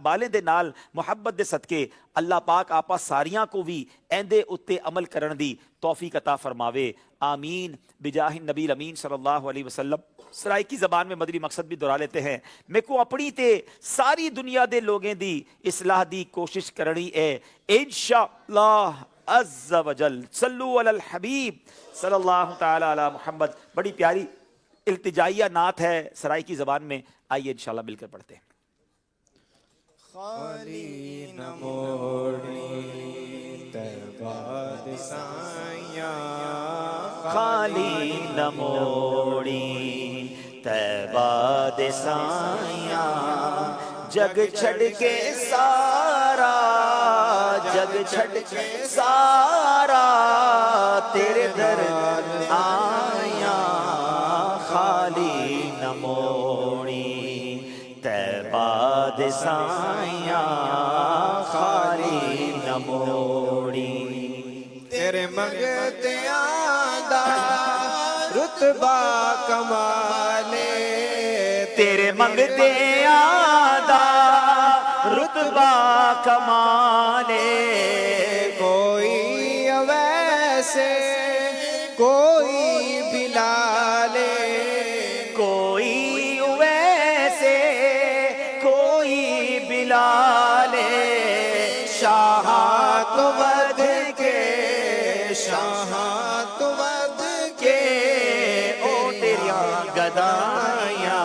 A: बालें दे नाल मुहब्बत दे सदके अल्लाह पाक आपा सारियां को भी एंदे उत्ते अमल करन दी तौफीक अता फरमावे। आमीन बिजाहि नबी अमीन सल्लल्लाहु अलैहि वसल्लम। सराय की जबान में मदनी मकसद भी दोहरा लेते हैं। मेरे को अपनी ते सारी दुनिया दे लोगें दी इस्लाह दी कोशिश करनी है इंशाअल्लाह अज़्ज़ा वजल। सल्लु अलल हबीब सल्लल्लाहु तआला अला मुहम्मद। बड़ी प्यारी इल्तिजाइया नात है सराय की जबान में, आइए इंशाअल्लाह मिलकर पढ़ते हैं।
Q: खाली न मोड़ी तबाद साया,
A: खाली न मोड़ी तबाद साया, जग छड़ के सारा जग छड़ के सारा तेरे दर आया। खाली न मोड़ी तबाद साया, खाली न मोड़ी
Q: तेरे मंगते आदा रुतबा कमाले,
A: तेरे मंगते आदा रुतबा कमाले।
Q: कोई अवैसे कोई बिलाले,
A: कोई वैसे कोई बिलाले।
Q: शाह तो वध के शाह तो वध के
A: ओ तेरिया गदाया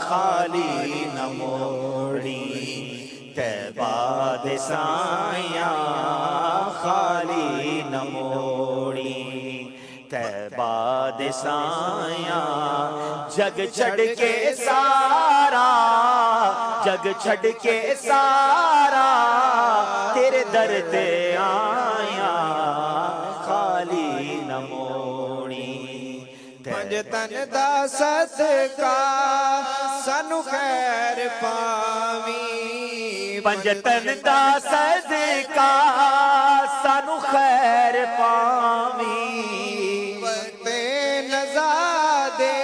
A: खाली न मोड़ी तबाद साया, खाली न मोड़ी तबाद साया। जग छड़ के सारा जग छड़ के सारा तेरे दर ते आया।
Q: तन दा सदका सानू खैर पावी
A: पंजतन दा सदका सानू खैर पावी
Q: ते नज़ादे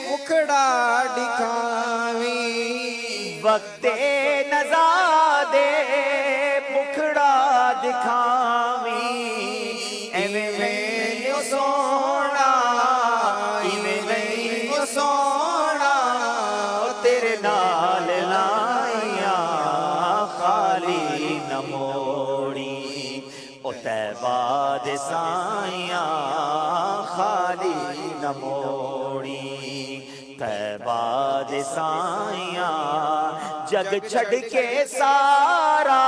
Q: मुखड़ा दिखावी
A: वक्ते नज़ादे मुखड़ा दिखावी एवें मैनू सोना इवें नहीं सोना तेरे नाल लाइया खाली न मोड़ी ओ तैबा दे साइया खाली न मोड़ी तैबा दे साइया जग छड़ के सारा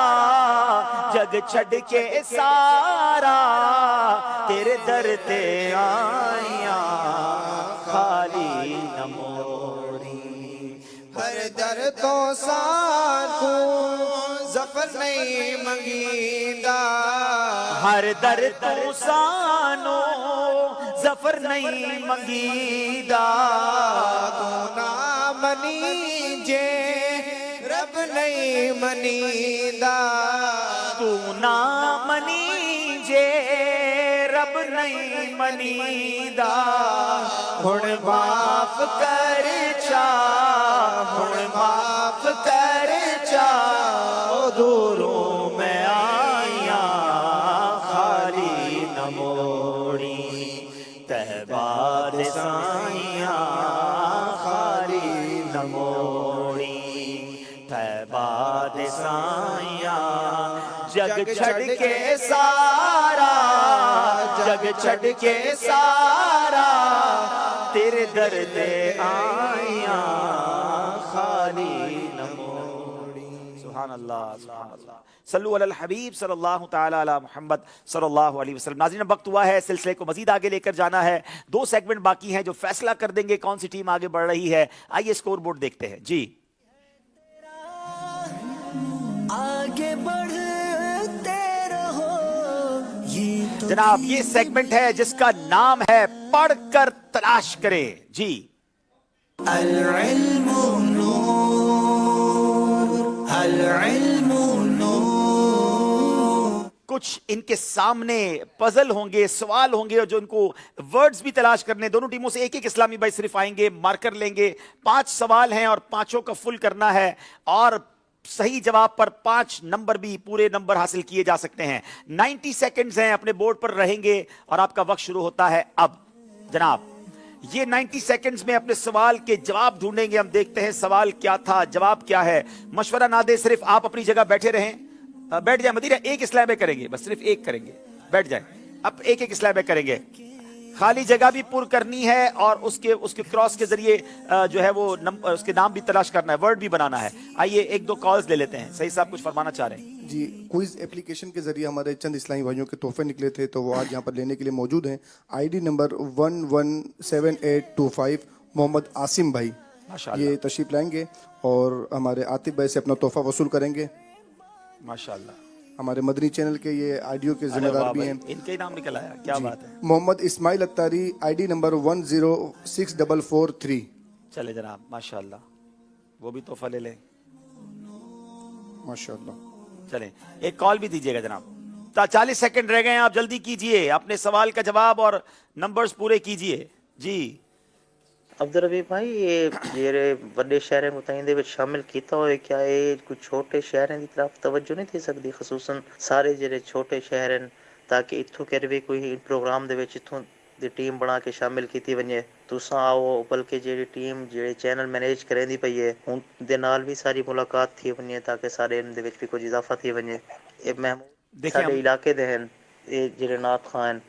A: जग छड़ के सारा तेरे दर ते आइया खाली न मोड़ी
Q: हर दर तो सानू जफर नहीं मंगीदा
A: हर दर तो सानो जफर नहीं मंगीदा
Q: तू ना मनी जे रब नहीं मनीदा
A: तू ना मनी जे रब नहीं मनीदा हुण माफ कर चा हुण माफ कर चा ओ दूरों मैं आया खाली न मोड़ी तैबा दे साइया खाली न मोड़ी तैबा दे साइया जग छड़ के सारा जग छड़ के सारा तेरे दर ते आया खाली न मोड़ी सुभान अल्लाह सुभान अल्लाह सल्लु अलल हबीब सल्लल्लाहु ताला अला मुहम्मद सल्लल्लाहु अलैहि वसल्लम। नाज़रीन वक्त हुआ है सिलसिले को मजीद आगे लेकर जाना है। 2 सेगमेंट बाकी हैं जो फैसला कर देंगे कौन सी टीम आगे बढ़ रही है। आइए स्कोर बोर्ड देखते हैं जी।
D: आगे बढ़ते रहो ये तो
A: जनाब ये सेगमेंट है जिसका नाम है पढ़कर तलाश करें जी।
D: अल-इल्मु नूर अल-इल्मु नूर।
A: कुछ इनके सामने पजल होंगे, सवाल होंगे और जो इनको वर्ड्स भी तलाश करने, दोनों टीमों से एक एक इस्लामी भाई सिर्फ आएंगे, मार्कर लेंगे। 5 सवाल हैं और पांचों का फुल करना है और सही जवाब पर 5 नंबर भी पूरे नंबर हासिल किए जा सकते हैं। 90 सेकंड्स हैं, अपने बोर्ड पर रहेंगे और आपका वक्त शुरू होता है अब। जनाब ये 90 सेकंड्स में अपने सवाल के जवाब ढूंढेंगे। हम देखते हैं सवाल क्या था, जवाब क्या है। मशवरा ना दे, सिर्फ आप अपनी जगह बैठे रहें, बैठ जाए। मदीरा एक इस्लाम में करेंगे, बस सिर्फ एक करेंगे, बैठ जाए। अब एक एक इस्लाम में करेंगे, खाली जगह भी पूर्ण करनी है और उसके क्रॉस के जरिए जो है वो उसके नाम भी तलाश करना है, वर्ड भी बनाना है। आइए 1-2 कॉल्स ले लेते हैं। सही साहब कुछ फरमाना चाह रहे हैं
R: जी। क्विज एप्लीकेशन के जरिए हमारे चंद इस्लामी भाइयों के तोहफे निकले थे, तो वो आज यहाँ पर लेने के लिए मौजूद हैं। आईडी नंबर 117825 मोहम्मद आसिम भाई ये तशरीफ लाएंगे और हमारे आतिफ भाई से अपना तोहफा वसूल करेंगे।
A: माशाल्लाह।
R: हमारे मदनी चैनल के ये ऑडियो के जिम्मेदार भी हैं।
A: इनके ही नाम निकल आया, क्या बात है।
R: Mohammad Ismail Attari ID number 106443।
A: चले जनाब माशाल्लाह, वो भी तोहफा ले लें
R: माशाल्लाह।
A: चलें एक कॉल भी दीजिएगा जनाब। 40 सेकंड रह गए हैं, आप जल्दी कीजिए, अपने सवाल का जवाब और नंबर्स पूरे कीजिए जी।
K: अब्दुल रबीब भाई ये ਜਿਹੜੇ ਵੱਡੇ ਸ਼ਹਿਰਾਂ ਮੁਤਾਇਨ ਦੇ ਵਿੱਚ ਸ਼ਾਮਿਲ ਕੀਤਾ ਹੋਏ ਕਿਆ ਇਹ ਕੁਝ ਛੋਟੇ ਸ਼ਹਿਰਾਂ ਦੀ ਤਰਫ ਤਵੱਜੋ ਨਹੀਂ ਦੇ ਸਕਦੀ, ਖਸੂਸਨ ਸਾਰੇ ਜਿਹੜੇ ਛੋਟੇ ਸ਼ਹਿਰ ਹਨ, ਤਾਂ ਕਿ ਇੱਥੋਂ ਕਰਵੇ ਕੋਈ ਪ੍ਰੋਗਰਾਮ ਦੇ ਵਿੱਚ ਇੱਥੋਂ ਦੀ ਟੀਮ ਬਣਾ ਕੇ ਸ਼ਾਮਿਲ ਕੀਤੀ ਵਣੇ। ਤੁਸੀਂ ਆਓ ਬਲਕਿ ਜਿਹੜੀ ਟੀਮ ਜਿਹੜੇ ਚੈਨਲ ਮੈਨੇਜ ਕਰੇਂਦੀ ਪਈ ਹੈ ਹੁਣ ਦੇ ਨਾਲ ਵੀ ਸਾਰੀ ਮੁਲਾਕਾਤ ਥੀ ਵਣੇ ਤਾਂ ਕਿ ਸਾਰੇ ਇਹਨਾਂ ਦੇ ਵਿੱਚ ਵੀ ਕੁਝ ਇਜ਼ਾਫਾ ਥੀ ਵਣੇ। ਇਹ ਮਹਿਮੂਦ ਸਾਡੇ ਇਲਾਕੇ ਦੇ ਹਨ ਇਹ ਜਿਹੜੇ ਨਾਤ ਖਾਨ,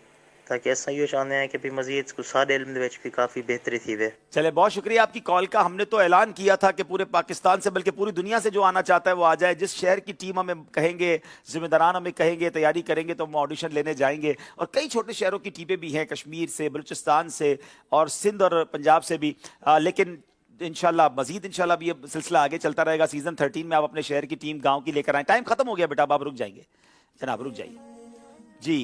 K: ताकि ऐसा ये चाहते हैं कि भी मजीद कुछ सारे इल्म दे विच भी काफ़ी बेहतरी थी वे।
A: चले बहुत शुक्रिया आपकी कॉल का। हमने तो ऐलान किया था कि पूरे पाकिस्तान से बल्कि पूरी दुनिया से जो आना चाहता है वो आ जाए। जिस शहर की टीम हमें कहेंगे, जिम्मेदारान हमें कहेंगे, तैयारी करेंगे तो हम ऑडिशन लेने जाएंगे। और कई छोटे शहरों की टीमें भी हैं, कश्मीर से, बलूचिस्तान से और सिंध और पंजाब से भी। लेकिन इंशाल्लाह मजीद इंशाल्लाह भी ये सिलसिला आगे चलता रहेगा। सीजन 13 में आप अपने शहर की टीम गाँव की लेकर आए। टाइम खत्म हो गया बेटा, अब आप रुक जाएंगे जनाब, रुक जाइए जी।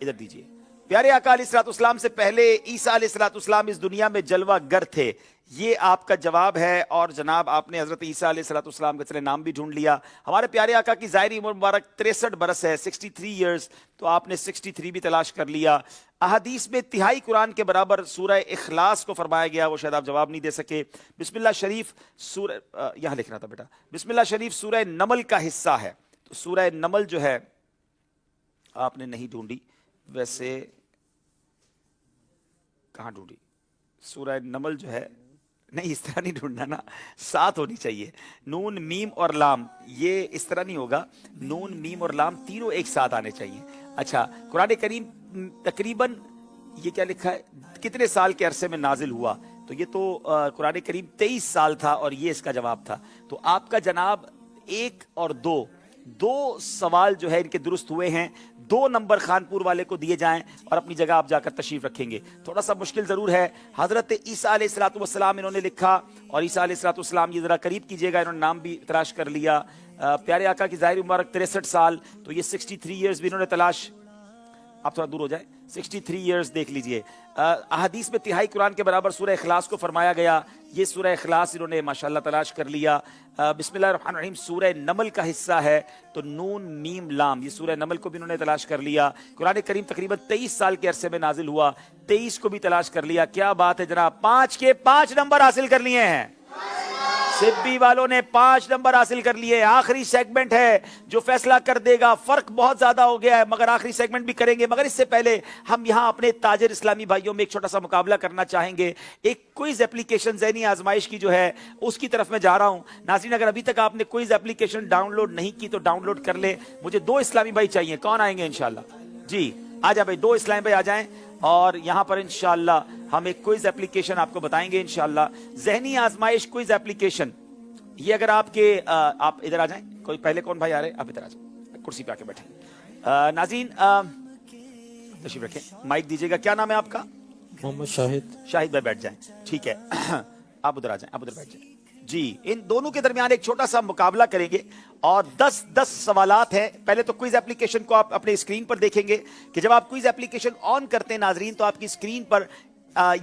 A: इधर दीजिए प्यारे आका अलैहिस्सलाम से पहले ईसा अलैहिस्सलाम इस दुनिया में जलवा गर थे, ये आपका जवाब है। और जनाब आपने हजरत ईसा अलैहिस्सलाम का चले नाम भी ढूंढ लिया। हमारे प्यारे आका की ज़ाहिरी उम्र मुबारक 63 बरस है, 63 ईयर्स, तो आपने 63 भी तलाश कर लिया। अहदीस में तिहाई कुरान के बराबर सूरह इखलास को फरमाया गया, वो शायद आप जवाब नहीं दे सके। बिस्मिल्लाह शरीफ सूरह, यहाँ लिखना था बेटा, बिस्मिल्लाह शरीफ सूरह नमल का हिस्सा है। तो सूरह नमल जो है आपने नहीं ढूंढी, वैसे कहाँ ढूंढी? सूरह नमल जो है, नहीं इस तरह नहीं ढूंढना ना, साथ होनी चाहिए। नून मीम और लाम, ये इस तरह नहीं होगा, नून मीम और लाम तीनों एक साथ आने चाहिए। अच्छा, कुरान करीम तकरीबन ये क्या लिखा है, कितने साल के अरसे में नाजिल हुआ? तो ये तो कुरान करीम 23 साल था और ये इसका जवाब था। तो आपका जनाब 1 और 2 सवाल जो है इनके दुरुस्त हुए हैं। 2 नंबर खानपुर वाले को दिए जाएं और अपनी जगह आप जाकर तशरीफ रखेंगे। थोड़ा सा मुश्किल जरूर है। हजरत ईसा अलैहिस्सलाम इन्होंने लिखा, और ईसा अलैहिस्सलाम, ये जरा करीब कीजिएगा, इन्होंने नाम भी तलाश कर लिया। प्यारे आका की ज़ाहिरी उम्र 63 साल, तो ये 63 ईयर्स भी इन्होंने तलाश, आप थोड़ा दूर हो जाए, 63 ईयर्स देख लीजिए। अहदीस में तिहाई कुरान के बराबर सूरह इखलास को फरमाया गया, ये सूरह इखलास इन्होंने माशाल्लाह तलाश कर लिया। बिस्मिल्लाहिर्रहमानिर्रहीम सूरह नमल का हिस्सा है, तो नून मीम लाम, ये सूरह नमल को भी इन्होंने तलाश कर लिया। कुरान करीम तकरीबन 23 साल के अरसे में नाजिल हुआ, 23 को भी तलाश कर लिया। क्या बात है जनाब, 5 के 5 नंबर हासिल कर लिए हैं। सिब्बी वालों ने 5 नंबर हासिल कर लिए। आखिरी सेगमेंट है जो फैसला कर देगा, फर्क बहुत ज्यादा हो गया है, मगर आखिरी सेगमेंट भी करेंगे। मगर इससे पहले हम यहाँ अपने ताजिर इस्लामी भाइयों में एक छोटा सा मुकाबला करना चाहेंगे। एक क्विज एप्लीकेशन ज़हनी आजमाइश की जो है उसकी तरफ मैं जा रहा हूँ। नाज़रीन, अगर अभी तक आपने क्विज एप्लीकेशन डाउनलोड नहीं की तो डाउनलोड कर ले। मुझे 2 इस्लामी भाई चाहिए, कौन आएंगे इंशाल्लाह? जी आ जाए भाई, 2 इस्लामी भाई आ जाएं और यहाँ पर इंशाल्लाह हम एक क्विज एप्लीकेशन आपको बताएंगे इंशाल्लाह। ज़हनी आजमाइश क्विज एप्लीकेशन, ये अगर आपके आप इधर आ जाएं, कोई पहले कौन भाई आ रहे हैं, आप इधर आ जाएं, कुर्सी पे आके बैठे। नाज़रीन तशरीफ रखें, माइक दीजिएगा। क्या नाम है आपका?
P: मोहम्मद शाहिद।
A: शाहिद भाई बैठ जाएं, ठीक है। आप उधर आ जाएं, आप उधर बैठ जाएं। जी, इन दोनों के दरमियान एक छोटा सा मुकाबला करेंगे और 10 सवालात हैं। पहले तो क्विज एप्लीकेशन को आप अपने स्क्रीन पर देखेंगे कि जब आप क्विज एप्लीकेशन ऑन करते हैं नाजरीन, तो आपकी स्क्रीन पर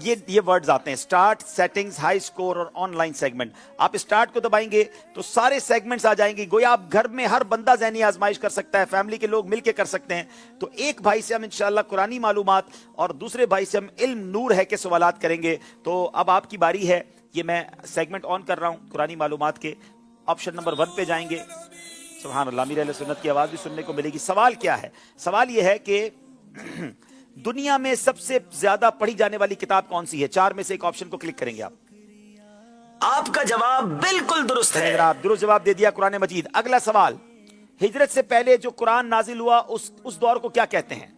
A: ये वर्ड्स आते हैं, स्टार्ट, सेटिंग्स, हाई स्कोर और ऑनलाइन सेगमेंट। आप स्टार्ट को दबाएंगे तो सारे सेगमेंट्स आ जाएंगे। गोया आप घर में हर बंदा ज़हनी आजमाइश कर सकता है, फैमिली के लोग मिलके कर सकते हैं। तो एक भाई से हम इंशाल्लाह कुरानी मालूमात और दूसरे भाई से हम इल्म नूर है के सवालात करेंगे। तो अब आपकी बारी है। ये मैं सेगमेंट ऑन कर रहा हूँ कुरानी मालूमात के। ऑप्शन नंबर 1 पे जाएंगे। सुभान अल्लाह, मीर अहले सुन्नत की आवाज़ भी सुनने को मिलेगी। सवाल क्या है? सवाल ये है कि दुनिया में सबसे ज्यादा पढ़ी जाने वाली किताब कौन सी है? 4 में से एक ऑप्शन को क्लिक करेंगे आप। आपका जवाब बिल्कुल दुरुस्त है। आप दुरुस्त जवाब दे दिया, कुरान मजीद। अगला सवाल, हिजरत से पहले जो कुरान नाजिल हुआ उस दौर को क्या कहते हैं?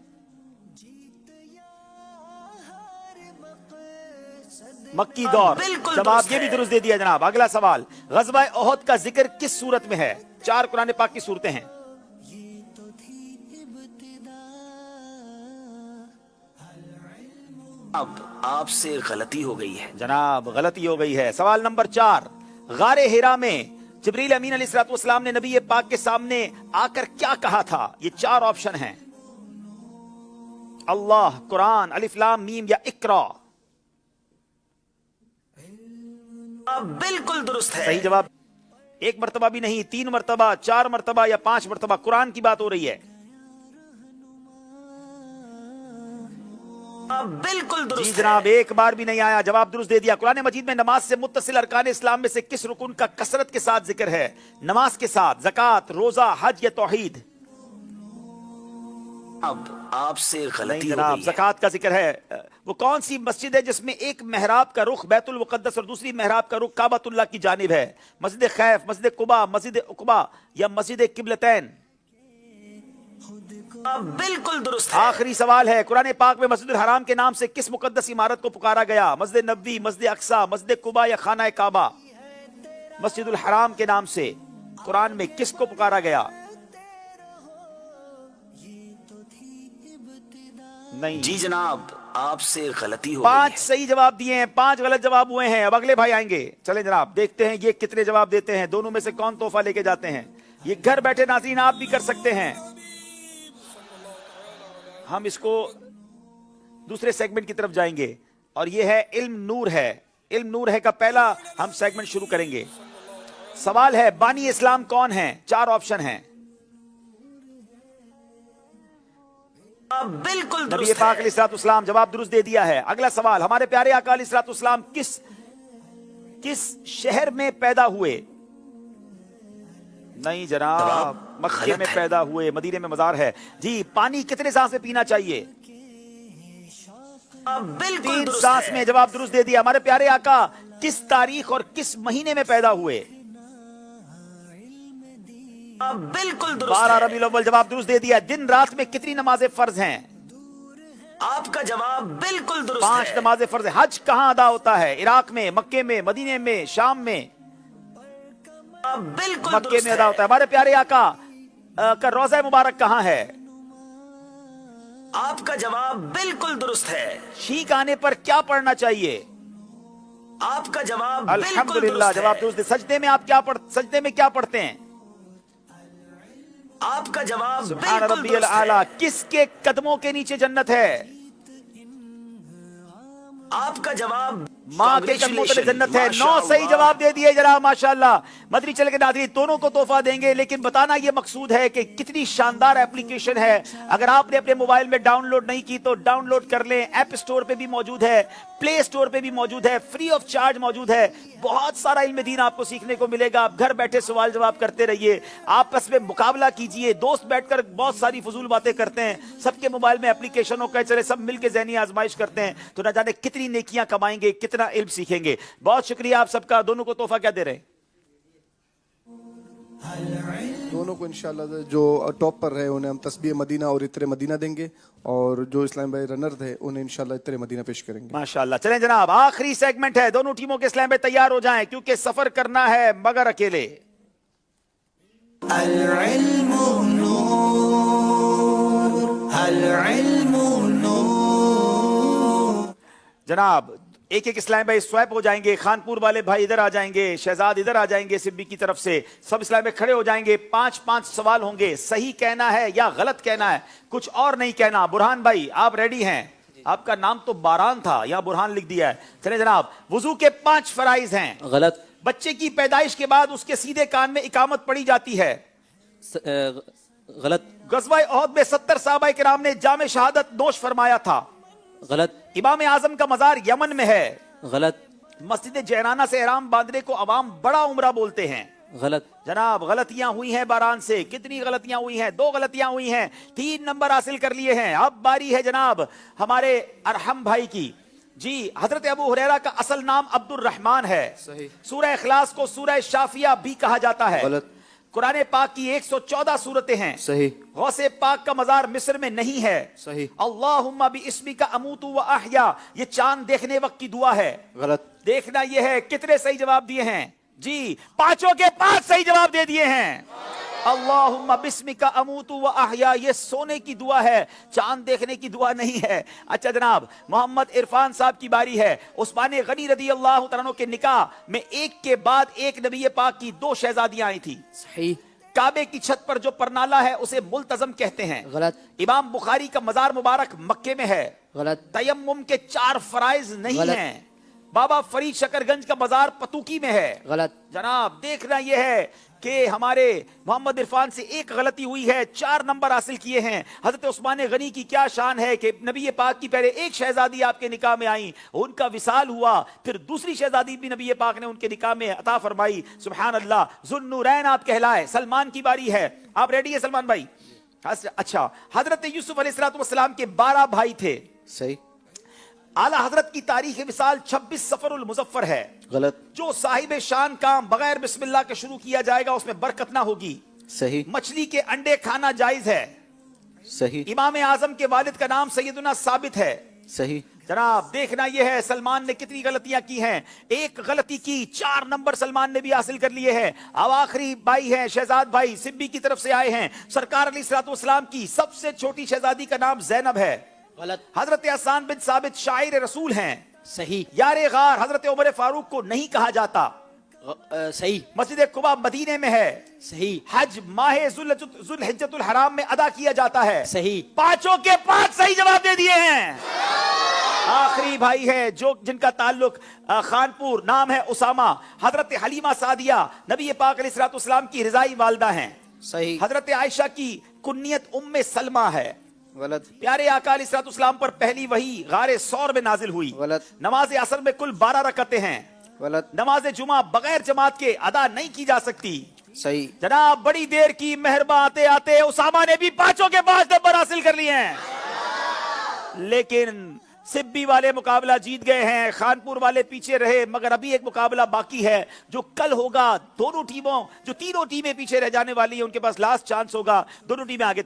A: मक्की दौर। जवाब ये भी दुरुस्त दे दिया जनाब। अगला सवाल, गज़वा ओहद का जिक्र किस सूरत में है? 4 कुरान पाक की सूरतें हैं। अब आपसे गलती हो गई है जनाब, गलती हो गई है। सवाल नंबर 4, गारे हिरा में जिब्रील अमीन अलैहिस्सलाम ने नबी पाक के सामने आकर क्या कहा था? ये 4 ऑप्शन हैं, अल्लाह, कुरान, अलिफ लाम मीम या इकरा। बिल्कुल दुरुस्त है। सही जवाब 1 मरतबा भी नहीं, 3 मरतबा, 4 मरतबा या 5 मरतबा कुरान की बात हो रही है। बिल्कुल दुरुस्त। जी जनाब, 1 बार भी नहीं आया, जवाब दुरुस्त दे दिया। कुरान मजीद में नमाज से मुत्तसिल अरकान इस्लाम में से किस रुकन का कसरत के साथ जिक्र है? नमाज के साथ, ज़कात, रोजा, हज या तौहीद? अब आपसे गलती हो गई है। ज़कात का जिक्र है। वो कौन सी मस्जिद है जिसमें एक मेहराब का रुख बैतुल मुक़द्दस और दूसरी मेहराब का रुख काबतुल्लाह की जानिब है? मस्जिद खैफ, मस्जिद कुबा, मस्जिद उक़बा या मस्जिद किबलतैन? बिल्कुल दुरुस्त। आखिरी सवाल है, कुरान पाक में मस्जिद हराम के नाम से किस मुकद्दस इमारत को पुकारा गया? मस्जिद नबवी, मस्जिद अक्सा, मस्जिद कुबा या खाना काबा? मस्जिदुल हराम के नाम से कुरान में किसको पुकारा गया? नहीं जी जनाब, आपसे गलती हो गई है। 5 सही जवाब दिए हैं, 5 गलत जवाब हुए हैं। अब अगले भाई आएंगे। चलें जनाब, देखते हैं ये कितने जवाब देते हैं, दोनों में से कौन तोहफा लेके जाते हैं। ये घर बैठे नाज़रीन आप भी कर सकते हैं। हम इसको दूसरे सेगमेंट की तरफ जाएंगे और ये है इल्म नूर है। इल्म नूर है का पहला हम सेगमेंट शुरू करेंगे। सवाल है बानी इस्लाम कौन है? 4 ऑप्शन हैं।
W: बिल्कुल
A: नबी पाक अलैहिस्सलाम जवाब दुरुस्त दे दिया है। अगला सवाल, हमारे प्यारे आका अलैहिस्सलाम किस शहर में पैदा हुए? नहीं जनाब, मक्के में पैदा हुए, मदीने में मजार है जी। पानी कितने सांस में पीना चाहिए?
W: बिल्कुल
A: 3 सांस में, जवाब दुरुस्त दे दिया। हमारे प्यारे आका किस तारीख और किस महीने में पैदा हुए?
W: बिल्कुल
A: 12 रबीउल अव्वल, जवाब दुरुस्त दे दिया। दिन रात में कितनी नमाजें फर्ज हैं?
W: आपका जवाब बिल्कुल दुरुस्त
A: 5 नमाजें फर्ज है। हज कहाँ अदा होता है? इराक में, मक्के में, मदीने में, शाम में?
W: बिल्कुल
A: मक्के में अदा होता है। हमारे प्यारे आका का रोज़ा मुबारक कहाँ है?
W: आपका जवाब बिल्कुल दुरुस्त है।
A: छींक आने पर क्या पढ़ना चाहिए?
W: आपका जवाब
A: अल्हम्दुलिल्लाह, जवाब दुरुस्त। सजदे में आप सजदे में क्या पढ़ते हैं?
W: आपका जवाब
A: सुब्हान रब्बियल आला। किसके कदमों के नीचे जन्नत है?
W: आपका जवाब
A: माँ के कदमों तले जन्नत है। 9 सही जवाब दे दिए जरा, माशाअल्लाह। मदनी चैनल के नाज़रीन दोनों को तोहफा देंगे, लेकिन बताना ये मकसूद है कि कितनी शानदार एप्लीकेशन है। अगर आपने अपने मोबाइल में डाउनलोड नहीं की तो डाउनलोड कर लें। ऐप स्टोर पे भी मौजूद है, प्ले स्टोर पे भी मौजूद है, फ्री ऑफ चार्ज मौजूद है। बहुत सारा इल्म दीन आपको सीखने को मिलेगा। आप घर बैठे सवाल जवाब करते रहिए, आपस में मुकाबला कीजिए। दोस्त बैठकर बहुत सारी फजूल बातें करते हैं, सबके मोबाइल में एप्लीकेशन हो कहे चले सब मिलकर ज़हनी आजमाइश करते हैं, तो न जाने कितनी नेकियां कमाएंगे, कितना इल्म सीखेंगे। बहुत शुक्रिया आप सबका। दोनों को तोहफा क्या दे रहे हैं?
R: दोनों को इंशाल्लाह जो टॉप पर रहे उन्हें हम तस्बीह मदीना और इत्रे मदीना देंगे, और जो इस्लाम भाई रनर थे उन्हें इंशाल्लाह इत्रे मदीना पेश करेंगे।
A: माशाल्लाह। चलें जनाब, आखिरी सेगमेंट है। दोनों टीमों के इस्लाम भाई तैयार हो जाएं, क्योंकि सफर करना है मगर अकेले। जनाब एक एक इस्लाम भाई स्वैप हो जाएंगे। खानपुर वाले भाई इधर आ जाएंगे, शहजाद इधर आ जाएंगे सिब्बी की तरफ से। सब इस्लाम भाई खड़े हो जाएंगे। 5-5 सवाल होंगे। सही कहना है या गलत कहना है, कुछ और नहीं कहना। बुरहान भाई आप रेडी हैं? आपका नाम तो बारान था, यहाँ बुरहान लिख दिया है। चले जनाब, वुजू के 5 फराइज हैं।
M: गलत।
A: बच्चे की पैदाइश के बाद उसके सीधे कान में इकामत पड़ी जाती है।
M: गलत।
A: गज़वा ओहद में 70 सहाबा किराम ने जामे शहादत नोश फरमाया था।
M: गलत।
A: इमाम आजम का मजार यमन में है।
M: गलत।
A: मस्जिद जैनाना से एहराम बांधने को अवाम बड़ा उम्रा बोलते हैं।
M: गलत।
A: जनाब गलतियां हुई हैं बारान से। कितनी गलतियां हुई हैं? 2 गलतियां हुई हैं। 3 नंबर हासिल कर लिए हैं। अब बारी है जनाब हमारे अरहम भाई की। जी, हजरत अबू हुरैरा का असल नाम अब्दुर रहमान है।
M: सही।
A: सूरह इखलास को सूरह शाफिया भी कहा जाता है।
M: गलत।
A: कुरान पाक की 114 सूरतें हैं।
M: सही।
A: गौसे पाक का मजार मिस्र में नहीं है।
M: सही।
A: अल्लाहुम्मा बि इस्मिका अमूतु व अहया, ये चांद देखने वक्त की दुआ है।
M: गलत।
A: देखना ये है कितने सही जवाब दिए हैं जी। 5 के 5 सही जवाब दे दिए हैं। अल्लाहुम्मा बिस्मिका अमूतु व अहया, ये सोने की दुआ है, चांद देखने की दुआ नहीं है। अच्छा जनाब, मोहम्मद इरफान साहब की बारी है। उस्मान गनी रदी अल्लाह तआला अन्हु के निकाह में एक के बाद एक नबी पाक की 2 शहजादियां आई थी।
O: सही।
A: काबे की छत पर जो परनाला है उसे मुल्तजम कहते हैं।
O: गलत।
A: इमाम बुखारी का मजार मुबारक मक्के में है।
O: गलत।
A: तयम्मुम के 4 फराइज नहीं हैं। बाबा फरीद शकरगंज का मजार पतुकी में है।
O: गलत।
A: जनाब देखना यह है कि हमारे मोहम्मद इरफान से एक गलती हुई है, 4 नंबर हासिल किए हैं। हजरत उस्मान गनी की क्या शान है कि नबी पाक की पहले एक शहजादी आपके निकाह में आई, उनका विसाल हुआ, फिर दूसरी शहजादी भी नबी पाक ने उनके निकाह में अता फरमाई। सुभान अल्लाह, जुन्नूरैन आप कहलाए। सलमान की बारी है, आप रेडी है सलमान भाई? अच्छा, हजरत यूसुफ अलैहिस्सलाम के 12 भाई थे।
M: सही।
A: आला हजरत की तारीख मिसाल 26 सफरुल मुजफ्फर है।
M: गलत।
A: जो साहिब शान काम बगैर बिस्मिल्लाह के शुरू किया जाएगा उसमें बरकत ना होगी।
M: सही।
A: मछली के अंडे खाना जायज है।
M: सही।
A: इमाम आजम के वालिद का नाम सैयदुना साबित है।
M: सही।
A: जनाब देखना यह है सलमान ने कितनी गलतियां की हैं। एक गलती की, 4 नंबर सलमान ने भी हासिल कर लिए हैं। अब आखिरी भाई है शहजाद भाई, सिब्बी की तरफ से आए हैं। सरकार अलैहिस्सलाम की सबसे छोटी शहजादी का नाम जैनब है।
N: गलत।
A: हजरत हसन बिन साबित शायर रसूल हैं।
N: सही।
A: यारे गार हजरत उमर फारूक को नहीं कहा जाता।
N: सही।
A: मस्जिद कुबा मदीने में है।
N: सही।
A: हज माह जुल्हिज्जतुल हराम में अदा किया जाता है।
N: सही।
A: 5 के 5 सही जवाब दे दिए हैं। आखिरी भाई है जो जिनका ताल्लुक खानपुर, नाम है उसामा, हजरत हलीमा सादिया नबी पाक अलैहिस्सलाम की रिजाई वालदा हैं।
F: सही।
A: हजरत आयशा की कुन्नियत उम्मे सलमा है।
F: गलत।
A: प्यारे आका अलैहिस्सलाम पर पहली वही गारे सौर में नाजिल हुई।
F: गलत।
A: नमाज असर में कुल 12 रकअतें हैं।
F: गलत।
A: नमाज जुमा बगैर जमात के अदा नहीं की जा सकती।
F: सही।
A: जनाब बड़ी देर की मेहरबा आते आते उसामा ने भी 5 के 5 नंबर हासिल कर लिए हैं, लेकिन सिब्बी वाले मुकाबला जीत गए हैं, खानपुर वाले पीछे रहे। मगर अभी एक मुकाबला बाकी है जो कल होगा। दोनों टीमों, जो तीनों टीमें पीछे रह जाने वाली है, उनके पास लास्ट चांस होगा। दोनों टीमें आगे